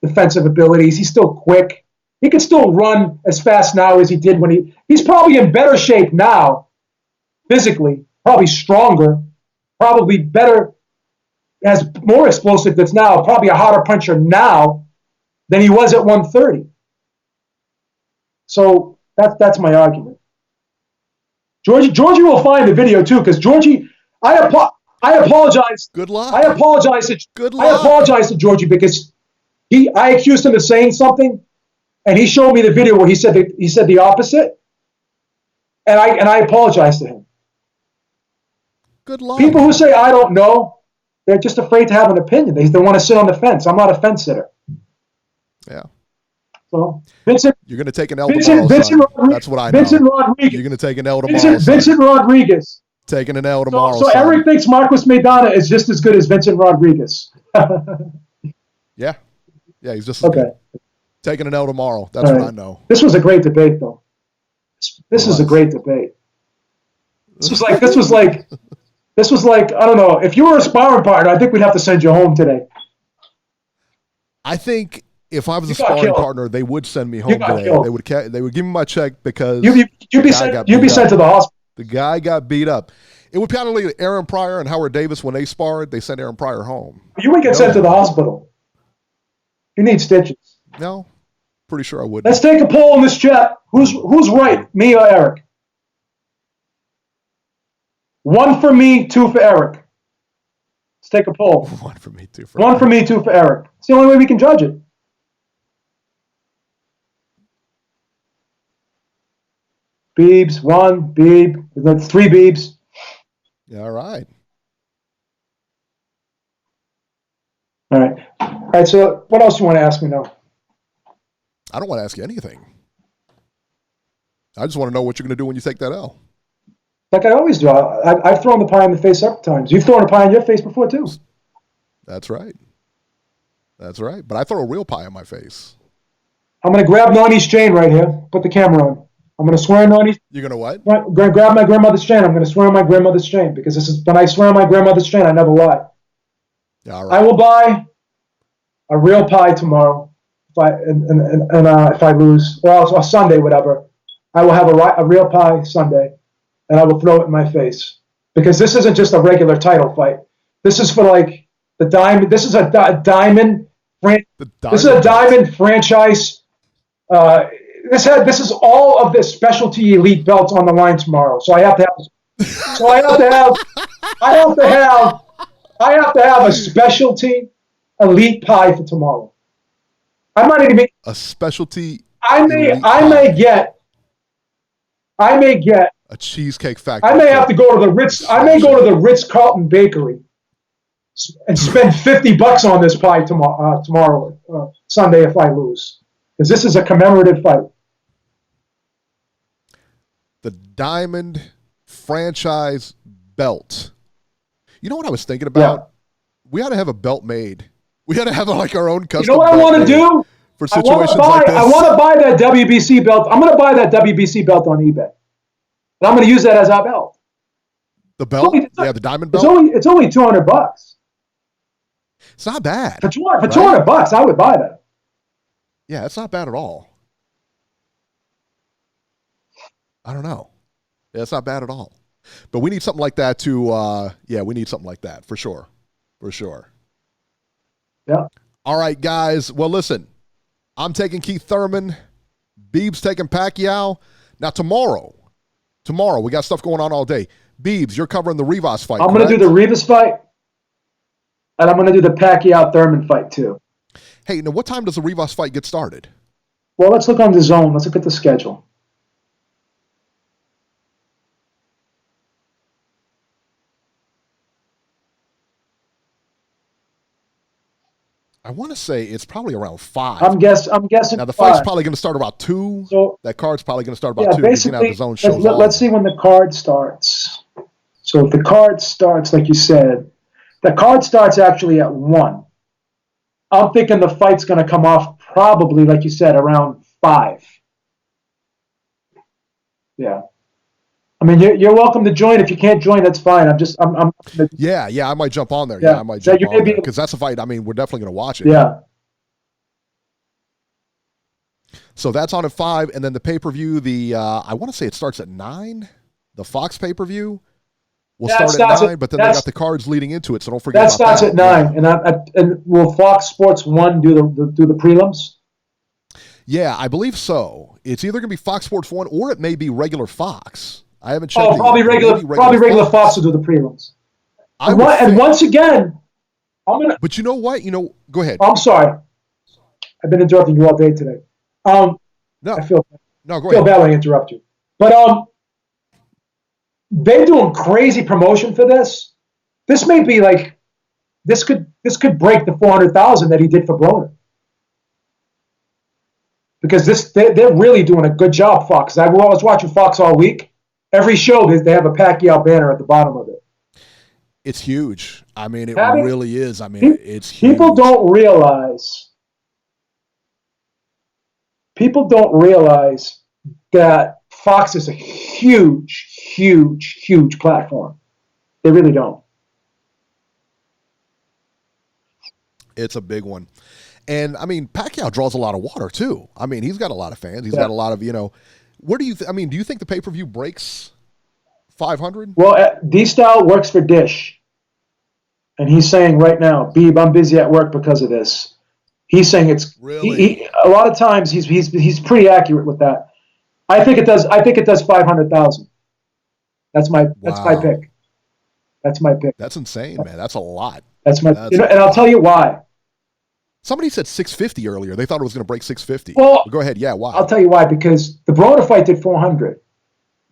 defensive abilities. He's still quick. He can still run as fast now as he did when he's probably in better shape now, physically, probably stronger, probably better, has more explosiveness now, probably a harder puncher now than he was at 130. So that's my argument. Georgie will find the video too, because Georgie, I apologize. Good luck. I apologize to Georgie because I accused him of saying something, and he showed me the video where he said the opposite, and I apologize to him. Good luck. People who say I don't know, they're just afraid to have an opinion. They want to sit on the fence. I'm not a fence sitter. Yeah. So Vincent, you're going to take an L tomorrow. That's what I know. Vincent Rodriguez. You're going to take an L tomorrow. Vincent Rodriguez. Taking an L tomorrow. So Eric thinks Marcos Maidana is just as good as Vincent Rodriguez. Yeah, he's just as good. Taking an L tomorrow. That's what I know. This was a great debate, though. This is a great debate. This was like I don't know. If you were a sparring partner, I think we'd have to send you home today. I think if I was a sparring partner, they would send me home today. They would give me my check because you'd be sent to the hospital. The guy got beat up. It would probably like Aaron Pryor and Howard Davis when they sparred. They sent Aaron Pryor home. You would get sent to the hospital. You need stitches. No, pretty sure I would. Let's take a poll in this chat. Who's right, me or Eric? 1 for me, 2 for Eric. Let's take a poll. 1 for me, 2 for 1 for me, 2 for Eric. It's the only way we can judge it. Beebs, 1, Beeb, that's 3 Beebs. Yeah, all right. All right. All right, so what else do you want to ask me now? I don't want to ask you anything. I just want to know what you're going to do when you take that L. Like I always do. I've thrown the pie in the face several times. You've thrown a pie in your face before, too. That's right. That's right. But I throw a real pie in my face. I'm going to grab Nani's chain right here. Put the camera on. I'm going to swear on Nani's. You're going to what? Grab my grandmother's chain. I'm going to swear on my grandmother's chain because this is when I swear on my grandmother's chain, I never lie. Yeah, all right. I will buy a real pie tomorrow if I lose. Or Sunday, whatever. I will have a real pie Sunday, and I will throw it in my face because this isn't just a regular title fight. This is for like the diamond. This is a diamond. This is a diamond franchise. This is all of this specialty elite belts on the line tomorrow. So I have to have. So I have to have. I have to have a specialty elite pie for tomorrow. I might even make a specialty. I may get a cheesecake factory. I may have to go to the Ritz. I may go to the Ritz-Carlton Bakery and spend $50 on this pie tomorrow, Sunday, if I lose, because this is a commemorative fight. The Diamond franchise belt. You know what I was thinking about? Yeah. We ought to have a belt made. We ought to have like our own custom. You know what I want to do? For situations like this. I want to buy that WBC belt. I'm going to buy that WBC belt on eBay. And I'm going to use that as our belt. The belt? The diamond belt? It's only $200. It's not bad. For $200, I would buy that. Yeah, it's not bad at all. I don't know. Yeah, it's not bad at all. But we need something like that to, we need something like that for sure. For sure. Yeah. All right, guys. Well, listen, I'm taking Keith Thurman. Beeb's taking Pacquiao. Now, tomorrow, we got stuff going on all day. Beebs, you're covering the Rivas fight. I'm going to do the Rivas fight, and I'm going to do the Pacquiao-Thurman fight, too. Hey, now what time does the Rivas fight get started? Well, let's look on the zone. Let's look at the schedule. I want to say it's probably around 5. I'm guessing. Now the fight's probably going to start about 2. So that card's probably going to start about 2. Basically, the zone shows let's see when the card starts. So if the card starts, like you said, the card starts actually at 1. I'm thinking the fight's going to come off probably, like you said, around 5. Yeah. I mean, you're welcome to join. If you can't join, that's fine. Yeah, I might jump on there. Yeah, I might jump on there because that's a fight. I mean, we're definitely going to watch it. Yeah. So that's on at 5, and then the pay-per-view. I want to say it starts at 9. The Fox pay-per-view will start at 9, but then they got the cards leading into it. So don't forget that starts at 9. Yeah. And will Fox Sports 1 do the prelims? Yeah, I believe so. It's either going to be Fox Sports 1 or it may be regular Fox. I haven't checked. Probably regular Fox will do the prelims. And once again, I'm gonna. But you know what? Go ahead. I'm sorry. I've been interrupting you all day today. No, I feel go ahead. bad when I interrupt you. But they're doing crazy promotion for this. This may be like this could break the 400,000 that he did for Broner. Because they're really doing a good job, Fox. I was watching Fox all week. Every show, they have a Pacquiao banner at the bottom of it. It's huge. I mean, it really is. I mean, it's huge. People don't realize that Fox is a huge, huge, huge platform. They really don't. It's a big one. And, I mean, Pacquiao draws a lot of water, too. I mean, he's got a lot of fans. He's got a lot of, What do you do you think the pay-per-view breaks 500? Well, D-Style works for Dish. And he's saying right now, Beeb, I'm busy at work because of this. He's saying it's really a lot of times he's pretty accurate with that. I think it does 500,000. That's my pick. That's my pick. That's insane, man. That's a lot. And I'll tell you why. Somebody said 650 earlier. They thought it was going to break 650. Well, go ahead. Yeah, why? I'll tell you why. Because the Broner fight did 400.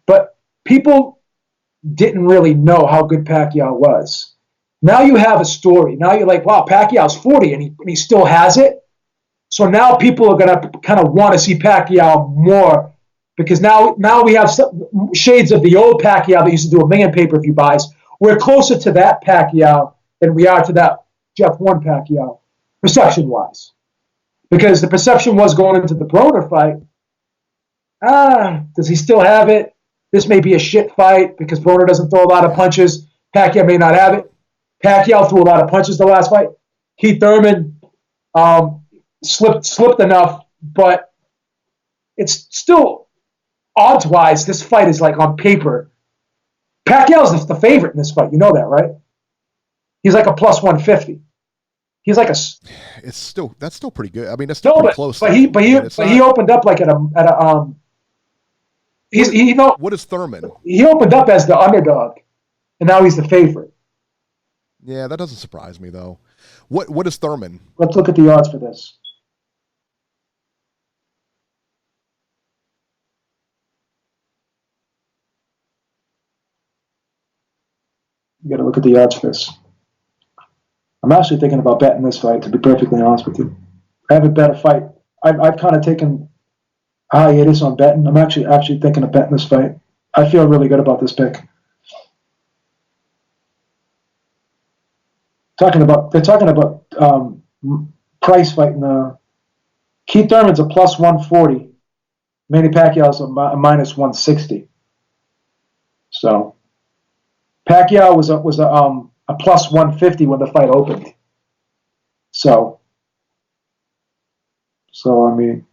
but people didn't really know how good Pacquiao was. Now you have a story. Now you're like, wow, Pacquiao's 40 and he still has it. So now people are going to kind of want to see Pacquiao more because now we have some shades of the old Pacquiao that used to do 1 million pay-per-view buys. We're closer to that Pacquiao than we are to that Jeff Horn Pacquiao, perception-wise. Because the perception was going into the Broner fight, does he still have it? This may be a shit fight because Broner doesn't throw a lot of punches. Pacquiao may not have it. Pacquiao threw a lot of punches the last fight. Keith Thurman slipped enough, but it's still odds-wise, this fight is like on paper. Pacquiao's the favorite in this fight. You know that, right? He's like a plus 150. He's like that's still pretty good. I mean, that's still pretty close. But he opened up like what is Thurman? He opened up as the underdog, and now he's the favorite. Yeah, that doesn't surprise me though. What is Thurman? Let's look at the odds for this. You got to look at the odds for this. I'm actually thinking about betting this fight, to be perfectly honest with you. I haven't bet a fight. I've kind of taken a hiatus on betting. I'm actually thinking of betting this fight. I feel really good about this pick. They're talking about price fighting. Keith Thurman's a plus 140. Manny Pacquiao's a minus 160. So Pacquiao was a plus 150 when the fight opened. So I mean,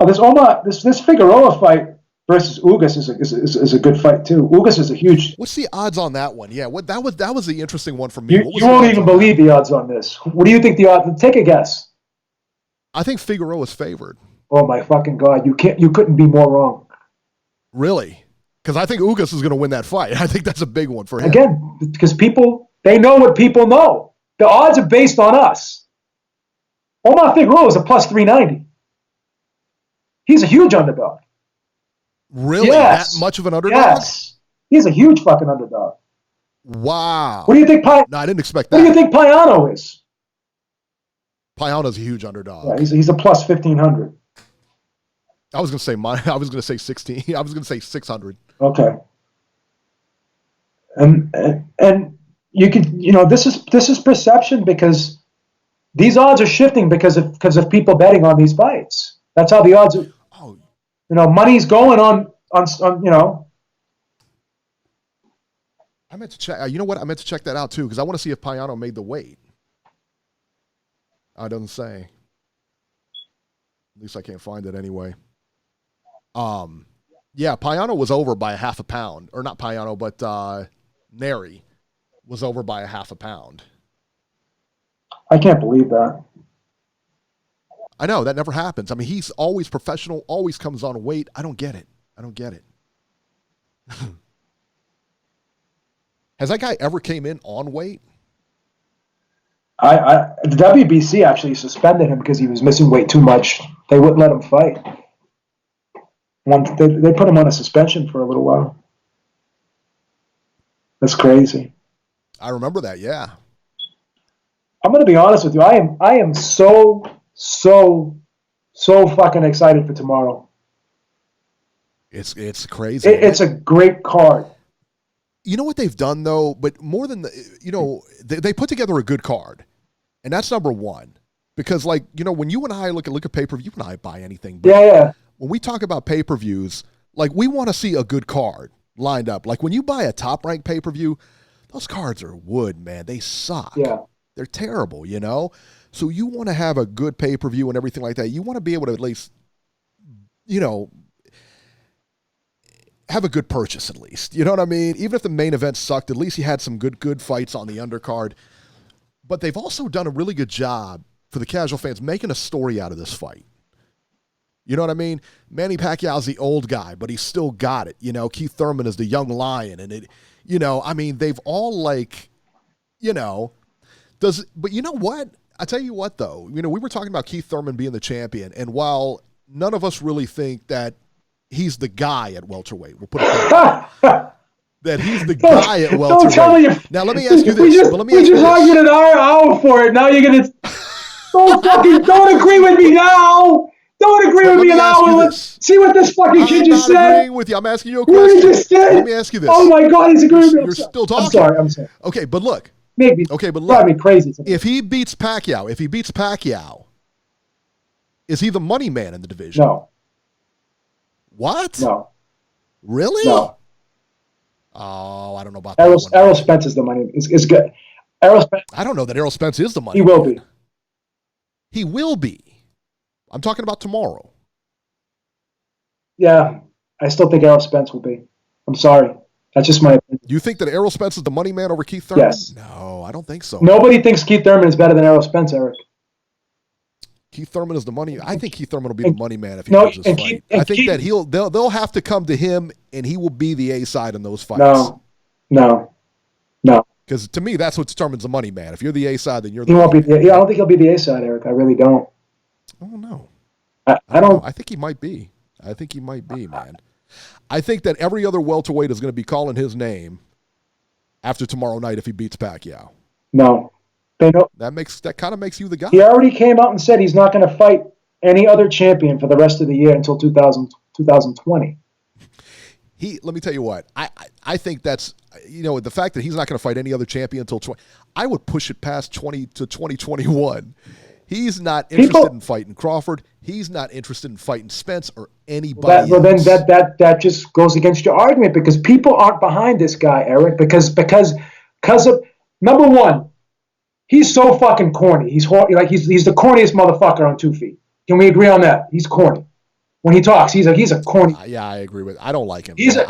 this Figueroa fight versus Ugas is a good fight too. Ugas is a huge. What's the odds on that one? Yeah, that was the interesting one for me. You won't even believe the odds on this. What do you think the odds? Take a guess. I think Figueroa's favored. Oh my fucking God! You couldn't be more wrong. Really? Because I think Ugas is going to win that fight. I think that's a big one for him. Again, because they know what people know. The odds are based on us. Omar Figueroa is a plus 390. He's a huge underdog. Really? Yes. That much of an underdog? Yes. He's a huge fucking underdog. Wow. What do you think? No, I didn't expect that. What do you think Payano is? Payano's a huge underdog. Yeah, he's a plus 1,500. I was going to say 16. I was going to say 600. Okay. And you could, this is perception because these odds are shifting because of people betting on these fights. That's how the odds are. Oh. Money's going on. I meant to check. You know what? I meant to check that out too because I want to see if Payano made the weight. It doesn't say. At least I can't find it anyway. Yeah, Payano was over by a half a pound. Or not Payano, but Neri was over by a half a pound. I can't believe that. I know, that never happens. I mean, he's always professional, always comes on weight. I don't get it. Has that guy ever came in on weight? The WBC actually suspended him because he was missing weight too much. They wouldn't let him fight. They put him on a suspension for a little while. That's crazy. I remember that, yeah. I'm going to be honest with you. I am so fucking excited for tomorrow. It's crazy. It's a great card. You know what they've done though, but more than they put together a good card, and that's number one. Because when you and I look at pay-per-view, you and I buy anything. But yeah. When we talk about pay-per-views, we want to see a good card lined up. Like when you buy a top-ranked pay-per-view, those cards are wood, man. They suck. Yeah. They're terrible, So you want to have a good pay-per-view and everything like that. You want to be able to at least, have a good purchase at least. You know what I mean? Even if the main event sucked, at least you had some good fights on the undercard. But they've also done a really good job for the casual fans making a story out of this fight. You know what I mean? Manny Pacquiao's the old guy, but he's still got it. Keith Thurman is the young lion. And they've all but you know what? I tell you what, though, we were talking about Keith Thurman being the champion. And while none of us really think that he's the guy at welterweight. We'll put it that way. That he's the guy at welterweight. Don't tell me now, let me ask you this. We just argued an hour for it. Now you're going to... Don't agree with me now. Don't agree with me now. Let's see what this fucking kid just said. I'm not agreeing with you. I'm asking you a question. Just did. Let me ask you this. Oh, my God. He's agreeing with me. You're still talking. I'm sorry. Okay, but look. Maybe. Okay, but look. Drive me crazy. If he beats Pacquiao, is he the money man in the division? No. What? No. Really? No. Oh, I don't know about that. Errol Spence is the money. Is good. Errol Spence. I don't know that Errol Spence is the money. He will be. He will be. I'm talking about tomorrow. Yeah, I still think Errol Spence will be. I'm sorry. That's just my opinion. Do you think that Errol Spence is the money man over Keith Thurman? Yes. No, I don't think so. Nobody thinks Keith Thurman is better than Errol Spence, Eric. Keith Thurman is the money. I think Keith Thurman will be the money man if he wins this fight. I think that they'll have to come to him, and he will be the A side in those fights. No. Because to me, that's what determines the money man. If you're the A side, then you're the. He won't be. I don't think he'll be the A side, Eric. I really don't. I don't know. I don't. I think he might be. Man. I think that every other welterweight is going to be calling his name after tomorrow night if he beats Pacquiao. No. They know that kind of makes you the guy. He already came out and said he's not going to fight any other champion for the rest of the year until 2020. Let me tell you what. I think that's, the fact that he's not going to fight any other champion until 20. I would push it past 20 to 2021. He's not interested in fighting Crawford. He's not interested in fighting Spence or anybody else. Well, then that just goes against your argument because people aren't behind this guy, Eric, because of number one, he's so fucking corny. He's the corniest motherfucker on 2 feet. Can we agree on that? He's corny. When he talks, he's a corny. Yeah, I agree with. I don't like him. Listen,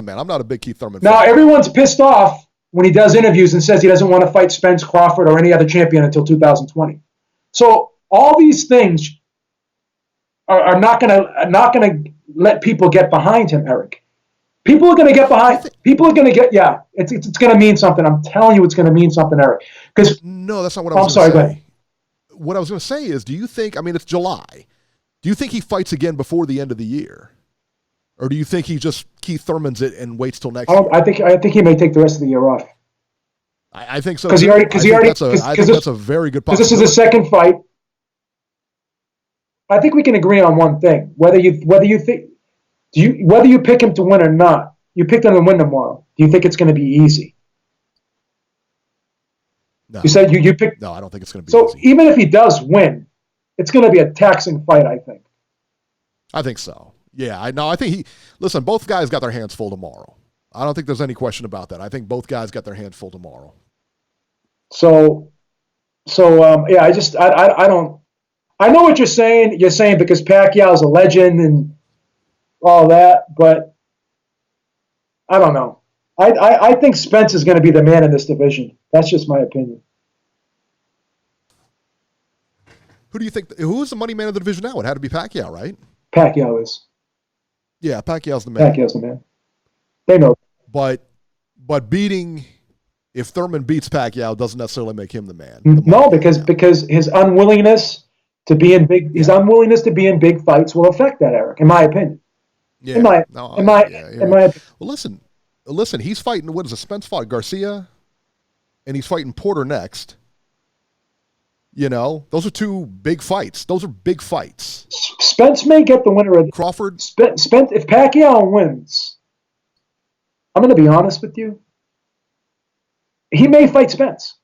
man. I'm not a big Keith Thurman fan. Now everyone's pissed off when he does interviews and says he doesn't want to fight Spence, Crawford, or any other champion until 2020. So all these things are not gonna let people get behind him, Eric. People are gonna get behind. People are gonna get. Yeah, it's gonna mean something. I'm telling you, it's gonna mean something, Eric. Because no, that's not what I was going to say. What I was going to say is, do you think? I mean, it's July. Do you think he fights again before the end of the year, or do you think he just Keith Thurman's it and waits till next year? I think he may take the rest of the year off. I think so. Because I think that's a very good possibility. Because this is the second fight. I think we can agree on one thing: whether you pick him to win or not, you picked him to win tomorrow. Do you think it's going to be easy? No. You said you picked. No, I don't think it's going to be. So easy. Even if he does win, it's going to be a taxing fight. I think. I think so. Yeah, I think listen, both guys got their hands full tomorrow. I don't think there's any question about that. I think both guys got their hands full tomorrow. Yeah, I don't. I know what you're saying. You're saying because Pacquiao's a legend and all that, but I don't know. I think Spence is going to be the man in this division. That's just my opinion. Who do you think? Who is the money man of the division now? It had to be Pacquiao, right? Pacquiao is. Yeah, Pacquiao's the man. Pacquiao's the man. They know. But if Thurman beats Pacquiao, doesn't necessarily make him the man. No, because his unwillingness to be in big fights will affect that, Eric. In my opinion. Yeah. In my opinion. Well, listen. He's fighting. What is it? Spence fought Garcia, and he's fighting Porter next. Those are two big fights. Those are big fights. Spence may get the winner of Crawford. Spence. If Pacquiao wins, I'm going to be honest with you. He may fight Spence.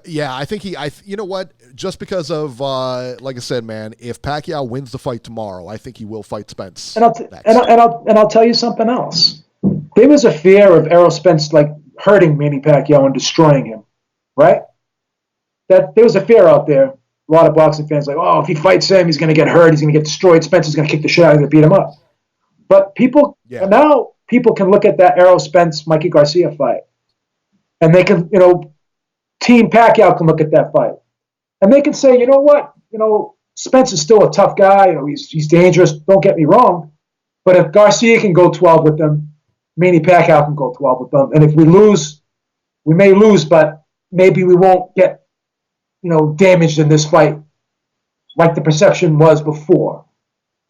Yeah, I think you know what? Just because of, like I said, man, if Pacquiao wins the fight tomorrow, I think he will fight Spence. And I'll tell you something else. There was a fear of Errol Spence hurting Manny Pacquiao and destroying him, right? That there was a fear out there. A lot of boxing fans if he fights him, he's going to get hurt. He's going to get destroyed. Spence is going to kick the shit out of him and beat him up. But now people can look at that Errol Spence Mikey Garcia fight, and they can Team Pacquiao can look at that fight, and they can say, you know what, Spence is still a tough guy. He's dangerous. Don't get me wrong, but if Garcia can go 12 with them, Manny Pacquiao can go 12 with them. And if we lose, we may lose, but maybe we won't get damaged in this fight. like the perception was before.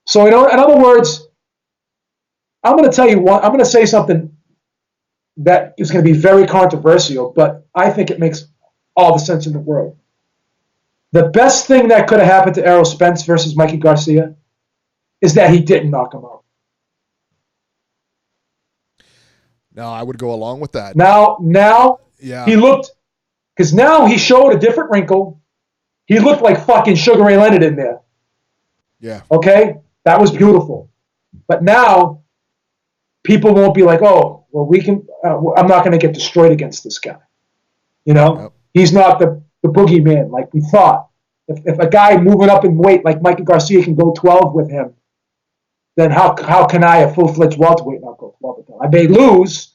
So, in other words, I'm going to tell you what, I'm going to say something that is going to be very controversial, but I think it makes all the sense in the world. The best thing that could have happened to Errol Spence versus Mikey Garcia is that he didn't knock him out. No, I would go along with that. Now, yeah, he looked, because now he showed a different wrinkle. He looked like fucking Sugar Ray Leonard in there. Yeah. Okay? That was beautiful. But now, people won't be like, oh, well, we can, I'm not going to get destroyed against this guy. You know? Yep. He's not the boogeyman like we thought. If a guy moving up in weight like Mikey Garcia can go 12 with him, then how can I, a full-fledged welterweight, not go 12 with him? I may lose,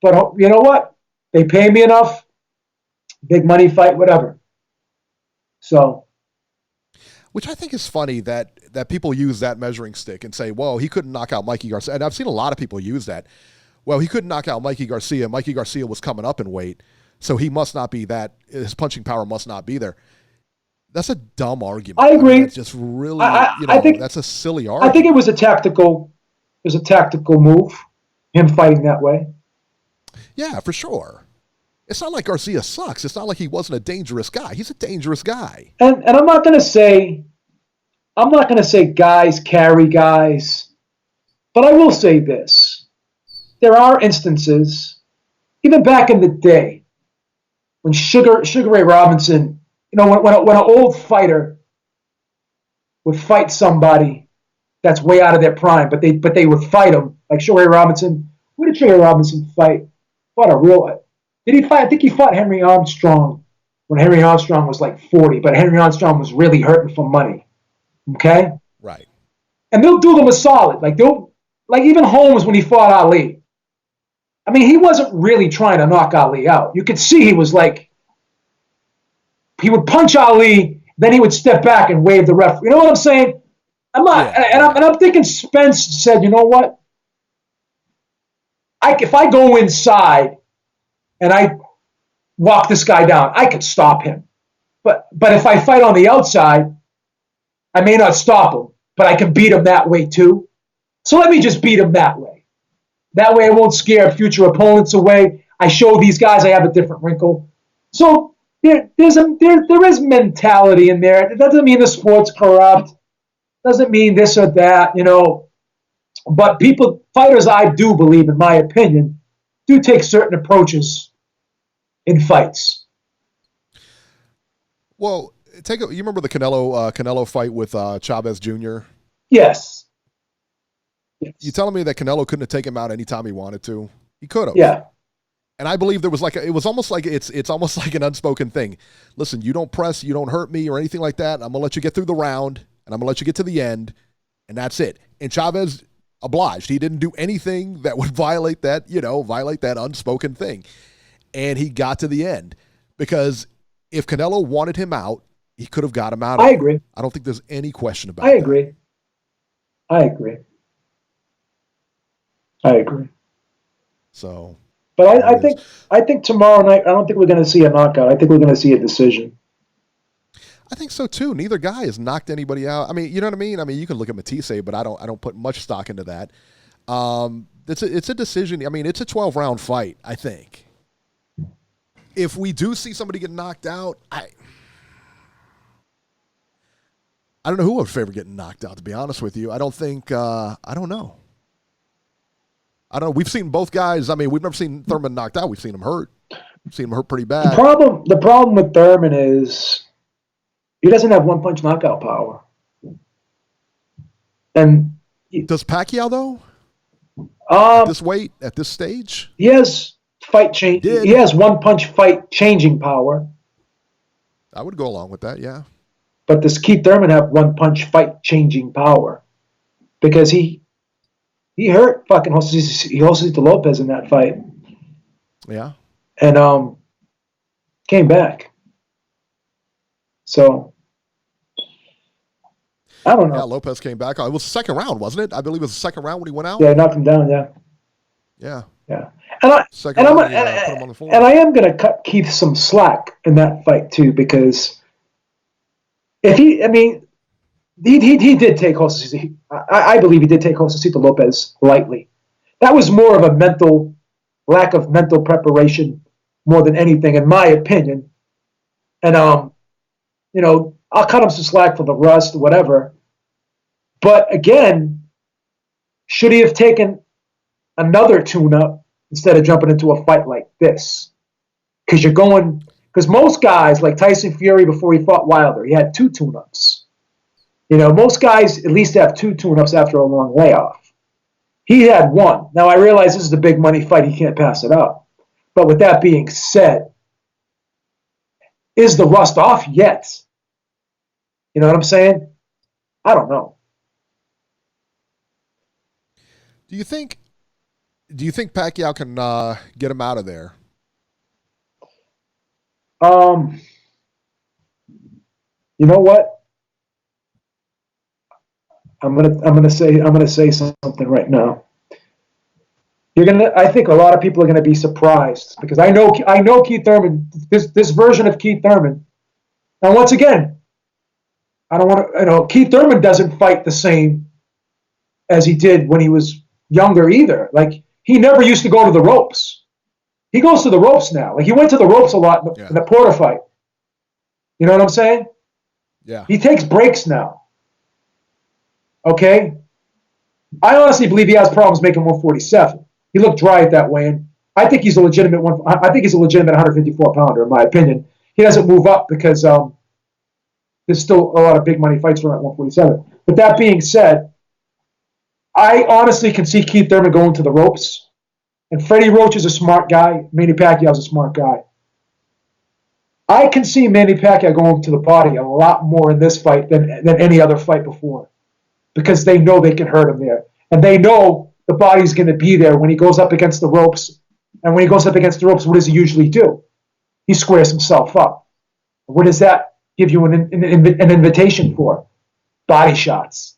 but you know what? They pay me enough. Big money fight, whatever. So, which I think is funny that people use that measuring stick and say, well, he couldn't knock out Mikey Garcia. And I've seen a lot of people use that. Well, he couldn't knock out Mikey Garcia. Mikey Garcia was coming up in weight, so he must not be that. His punching power must not be there. That's a dumb argument. I agree. It's just really, I think that's a silly argument. I think it was a tactical move, him fighting that way. Yeah, for sure. It's not like Garcia sucks. It's not like he wasn't a dangerous guy. He's a dangerous guy. And I'm not going to say guys carry guys, but I will say this. There are instances, even back in the day, when Sugar Ray Robinson, when an old fighter would fight somebody that's way out of their prime, but they would fight him, like Sugar Ray Robinson. Who did Sugar Ray Robinson fight? What a real... Did he fight? I think he fought Henry Armstrong when Henry Armstrong was like 40, but Henry Armstrong was really hurting for money. Okay? Right. And they'll do them a solid. Like even Holmes when he fought Ali. I mean, he wasn't really trying to knock Ali out. You could see he was like, he would punch Ali, then he would step back and wave the ref. You know what I'm saying? I'm not, yeah. and I'm thinking Spence said, you know what? If I go inside and I walk this guy down, I could stop him. But if I fight on the outside, I may not stop him, but I can beat him that way too. So let me just beat him that way. That way I won't scare future opponents away. I show these guys I have a different wrinkle. So there is mentality in there. It doesn't mean the sport's corrupt. Doesn't mean this or that, But fighters, I do believe, in my opinion, do take certain approaches in fights. Well, you remember the Canelo fight with Chavez Jr.? Yes. You telling me that Canelo couldn't have taken him out anytime he wanted to? He could have. Yeah. And I believe there was it was almost like it's almost like an unspoken thing. Listen, you don't press, you don't hurt me or anything like that. I'm gonna let you get through the round, and I'm gonna let you get to the end, and that's it. And Chavez obliged. He didn't do anything that would violate that unspoken thing. And he got to the end. Because if Canelo wanted him out, he could have got him out. I agree. I don't think there's any question about that. I agree. So, but I think tomorrow night, I don't think we're going to see a knockout. I think we're going to see a decision. I think so too. Neither guy has knocked anybody out. I mean, you know what I mean? I mean, you can look at Matisse, but I don't put much stock into that. It's a decision. I mean, it's a 12-round fight, I think. If we do see somebody get knocked out, I don't know who would favor getting knocked out, to be honest with you. I don't think I don't know. We've seen both guys. I mean, we've never seen Thurman knocked out. We've seen him hurt. We've seen him hurt pretty bad. The problem with Thurman is he doesn't have one-punch knockout power. And does Pacquiao, though? At this weight, at this stage? He has He has one-punch fight-changing power. I would go along with that, yeah. But does Keith Thurman have one-punch fight-changing power? Because he hurt fucking José Lopez in that fight. Yeah. And came back. So, I don't know. Yeah, Lopez came back. It was the second round, wasn't it? I believe it was the second round when he went out. Yeah, knocked him down, yeah. Yeah. Yeah. And I am going to cut Keith some slack in that fight, too, because He did take Josecito. I believe he did take Josecito Lopez lightly. That was more of a lack of mental preparation more than anything, in my opinion. And I'll cut him some slack for the rust, whatever. But again, should he have taken another tune-up instead of jumping into a fight like this? Because most guys, like Tyson Fury before he fought Wilder, he had 2 tune-ups. Most guys at least have 2 tune-ups after a long layoff. He had 1. Now, I realize this is a big money fight. He can't pass it up. But with that being said, is the rust off yet? You know what I'm saying? I don't know. Do you think Pacquiao can get him out of there? You know what? I'm gonna say something right now. I think a lot of people are gonna be surprised because I know Keith Thurman, this version of Keith Thurman. Now, once again, I don't want to. Keith Thurman doesn't fight the same as he did when he was younger either. Like, he never used to go to the ropes. He goes to the ropes now. Like, he went to the ropes a lot in the Porter fight. You know what I'm saying? Yeah. He takes breaks now. Okay? I honestly believe he has problems making 147. He looked dry at that weigh-in. I think he's a legitimate 154 pounder, in my opinion. He doesn't move up because there's still a lot of big money fights for him at 147. But that being said, I honestly can see Keith Thurman going to the ropes. And Freddie Roach is a smart guy. Manny Pacquiao is a smart guy. I can see Manny Pacquiao going to the body a lot more in this fight than any other fight before, because they know they can hurt him there. And they know the body's going to be there when he goes up against the ropes. And when he goes up against the ropes, what does he usually do? He squares himself up. What does that give you an invitation for? Body shots.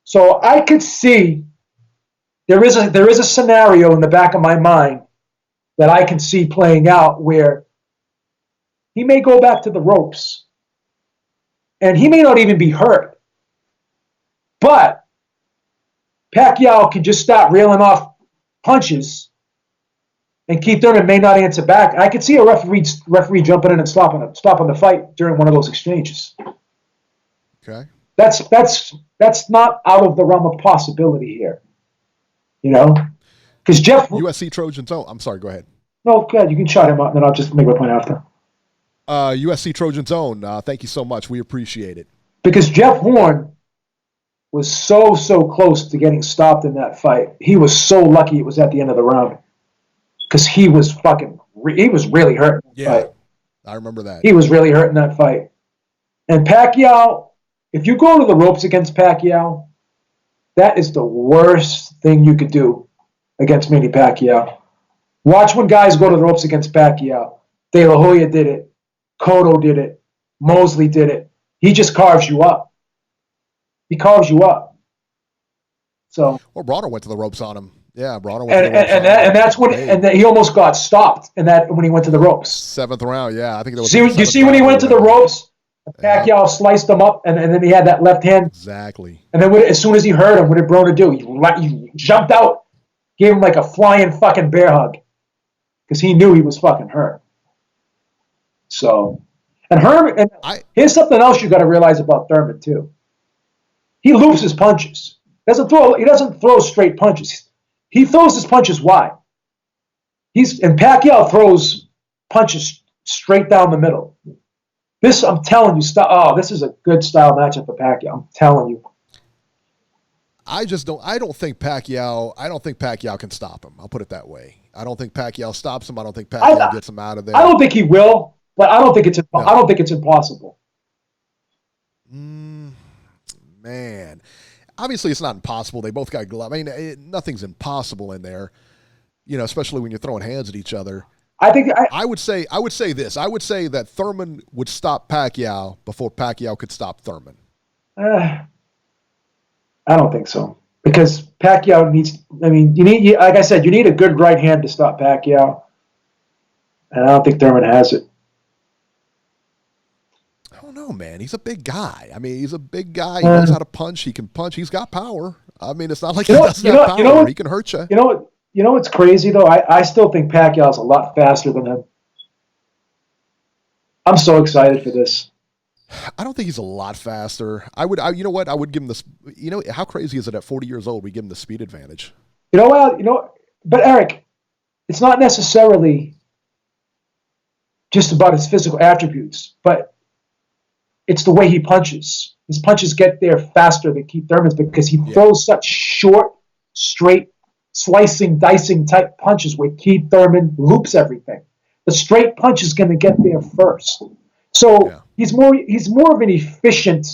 So I could see there is a scenario in the back of my mind that I can see playing out where he may go back to the ropes and he may not even be hurt. But Pacquiao can just start reeling off punches and Keith Thurman may not answer back. I could see a referee jumping in and stopping the fight during one of those exchanges. Okay. That's not out of the realm of possibility here. Because Jeff USC Trojans. Oh, I'm sorry. Go ahead. No, go ahead. You can shout him out, and then I'll just make my point after. USC Trojans Own. Thank you so much. We appreciate it. Because Jeff Horn was so close to getting stopped in that fight. He was so lucky it was at the end of the round. Because he was really hurt in that fight. I remember that. He was really hurt in that fight. And Pacquiao, if you go to the ropes against Pacquiao, that is the worst thing you could do against Manny Pacquiao. Watch when guys go to the ropes against Pacquiao. De La Hoya did it. Cotto did it. Mosley did it. He just carves you up. He carves you up. So. Well, Broner went to the ropes on him. Yeah, Broner went to the ropes on him. And that's when he almost got stopped when he went to the ropes. 7th round, yeah. I think that was. You see when he went to the ropes? Pacquiao sliced him up, and then he had that left hand. Exactly. And then as soon as he heard him, what did Broner do? He jumped out, gave him like a flying fucking bear hug, because he knew he was fucking hurt. So, here's something else you got to realize about Thurman too. He loops his punches. He doesn't throw straight punches. He throws his punches wide. And Pacquiao throws punches straight down the middle. I'm telling you, this is a good style matchup for Pacquiao. I'm telling you. I don't think Pacquiao can stop him. I'll put it that way. I don't think Pacquiao stops him. I don't think Pacquiao gets him out of there. I don't think he will, but I don't think it's impossible. Man. Obviously it's not impossible. They both got gloves. I mean, nothing's impossible in there. Especially when you're throwing hands at each other. I would say this. I would say that Thurman would stop Pacquiao before Pacquiao could stop Thurman. I don't think so, because Pacquiao needs. I mean, like I said, you need a good right hand to stop Pacquiao, and I don't think Thurman has it. I don't know, man. He's a big guy. I mean, he's a big guy. He knows how to punch. He can punch. He's got power. I mean, it's not like he doesn't have power. He can hurt you. You know what? You know what's crazy though? I still think Pacquiao's a lot faster than him. I'm so excited for this. I don't think he's a lot faster. You know what? I would give him this. You know, how crazy is it at 40 years old we give him the speed advantage? You know what? But Eric, it's not necessarily just about his physical attributes, but it's the way he punches. His punches get there faster than Keith Thurman's because he throws such short, straight, slicing, dicing type punches where Keith Thurman loops everything. The straight punch is going to get there first. So he's more of an efficient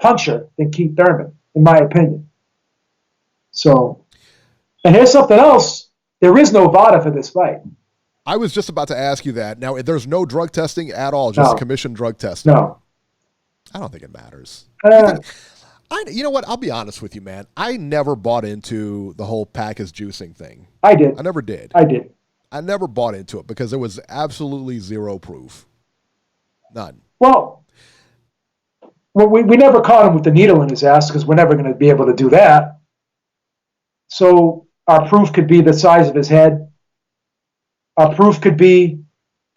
puncher than Keith Thurman, in my opinion. So, and here's something else. There is no VADA for this fight. I was just about to ask you that. Now, there's no drug testing at all, just commission drug testing. No. I don't think it matters. You know what? I'll be honest with you, man. I never bought into the whole pack is juicing thing. I did. I never did. I never bought into it because there was absolutely zero proof. None. Well, we never caught him with the needle in his ass because we're never going to be able to do that. So our proof could be the size of his head. Our proof could be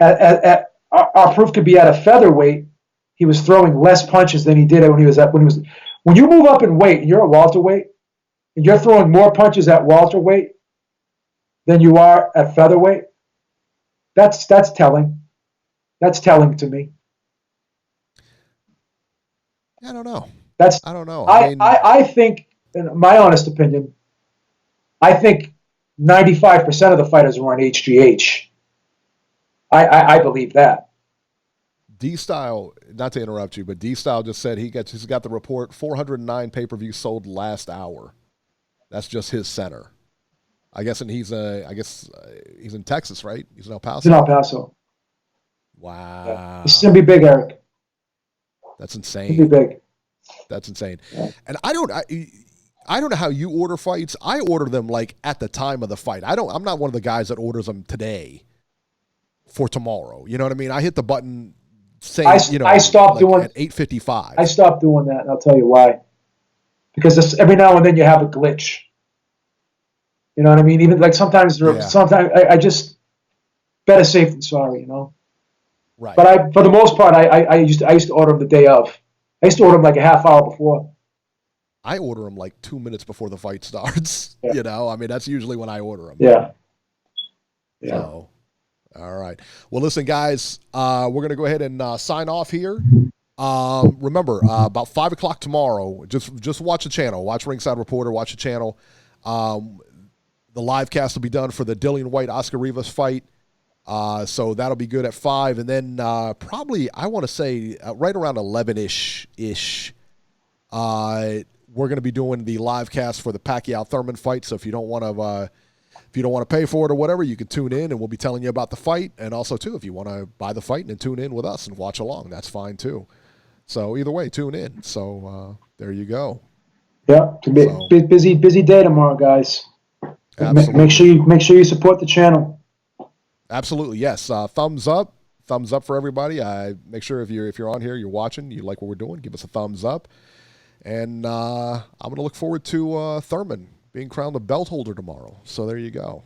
at a featherweight. He was throwing less punches than he did when you move up in weight and you're a welterweight and you're throwing more punches at welterweight than you are at featherweight. That's telling. That's telling to me. I don't know. I don't know. I think, in my honest opinion, I think 95% of the fighters were on HGH. I believe that. D-Style, not to interrupt you, but D-Style just said he's got the report 409 pay-per-views sold last hour. That's just his center. I guess, and he's in Texas, right? He's in El Paso. He's in El Paso. Wow. Yeah. This is gonna be big, Eric. That's insane. It's gonna be big. That's insane. Yeah. And I don't know how you order fights. I order them like at the time of the fight. I'm not one of the guys that orders them today for tomorrow. You know what I mean? I hit the button saying, I stopped doing at 8:55. I stopped doing that, and I'll tell you why. Because every now and then you have a glitch. You know what I mean? Even like sometimes I just better safe than sorry, you know. Right. But for the most part, I used to order them the day of. I used to order them like a half hour before. I order them like 2 minutes before the fight starts. Yeah. You know, I mean, that's usually when I order them. Yeah. Yeah. So, all right. Well, listen, guys, we're going to go ahead and sign off here. Remember, about 5 o'clock tomorrow, just watch the channel. Watch Ringside Reporter. Watch the channel. The live cast will be done for the Dillian White-Oscar Rivas fight. So that'll be good at 5. And then probably, I want to say, right around 11-ish, we're going to be doing the live cast for the Pacquiao-Thurman fight. So if you don't want to pay for it or whatever, you can tune in and we'll be telling you about the fight. And also, too, if you want to buy the fight and tune in with us and watch along, that's fine, too. So either way, tune in. So there you go. Yeah, it's a busy day tomorrow, guys. Absolutely. Make sure you support the channel. Absolutely, yes. Thumbs up for everybody. Make sure if you're on here, you're watching, you like what we're doing, give us a thumbs up. And I'm going to look forward to Thurman being crowned the belt holder tomorrow. So there you go.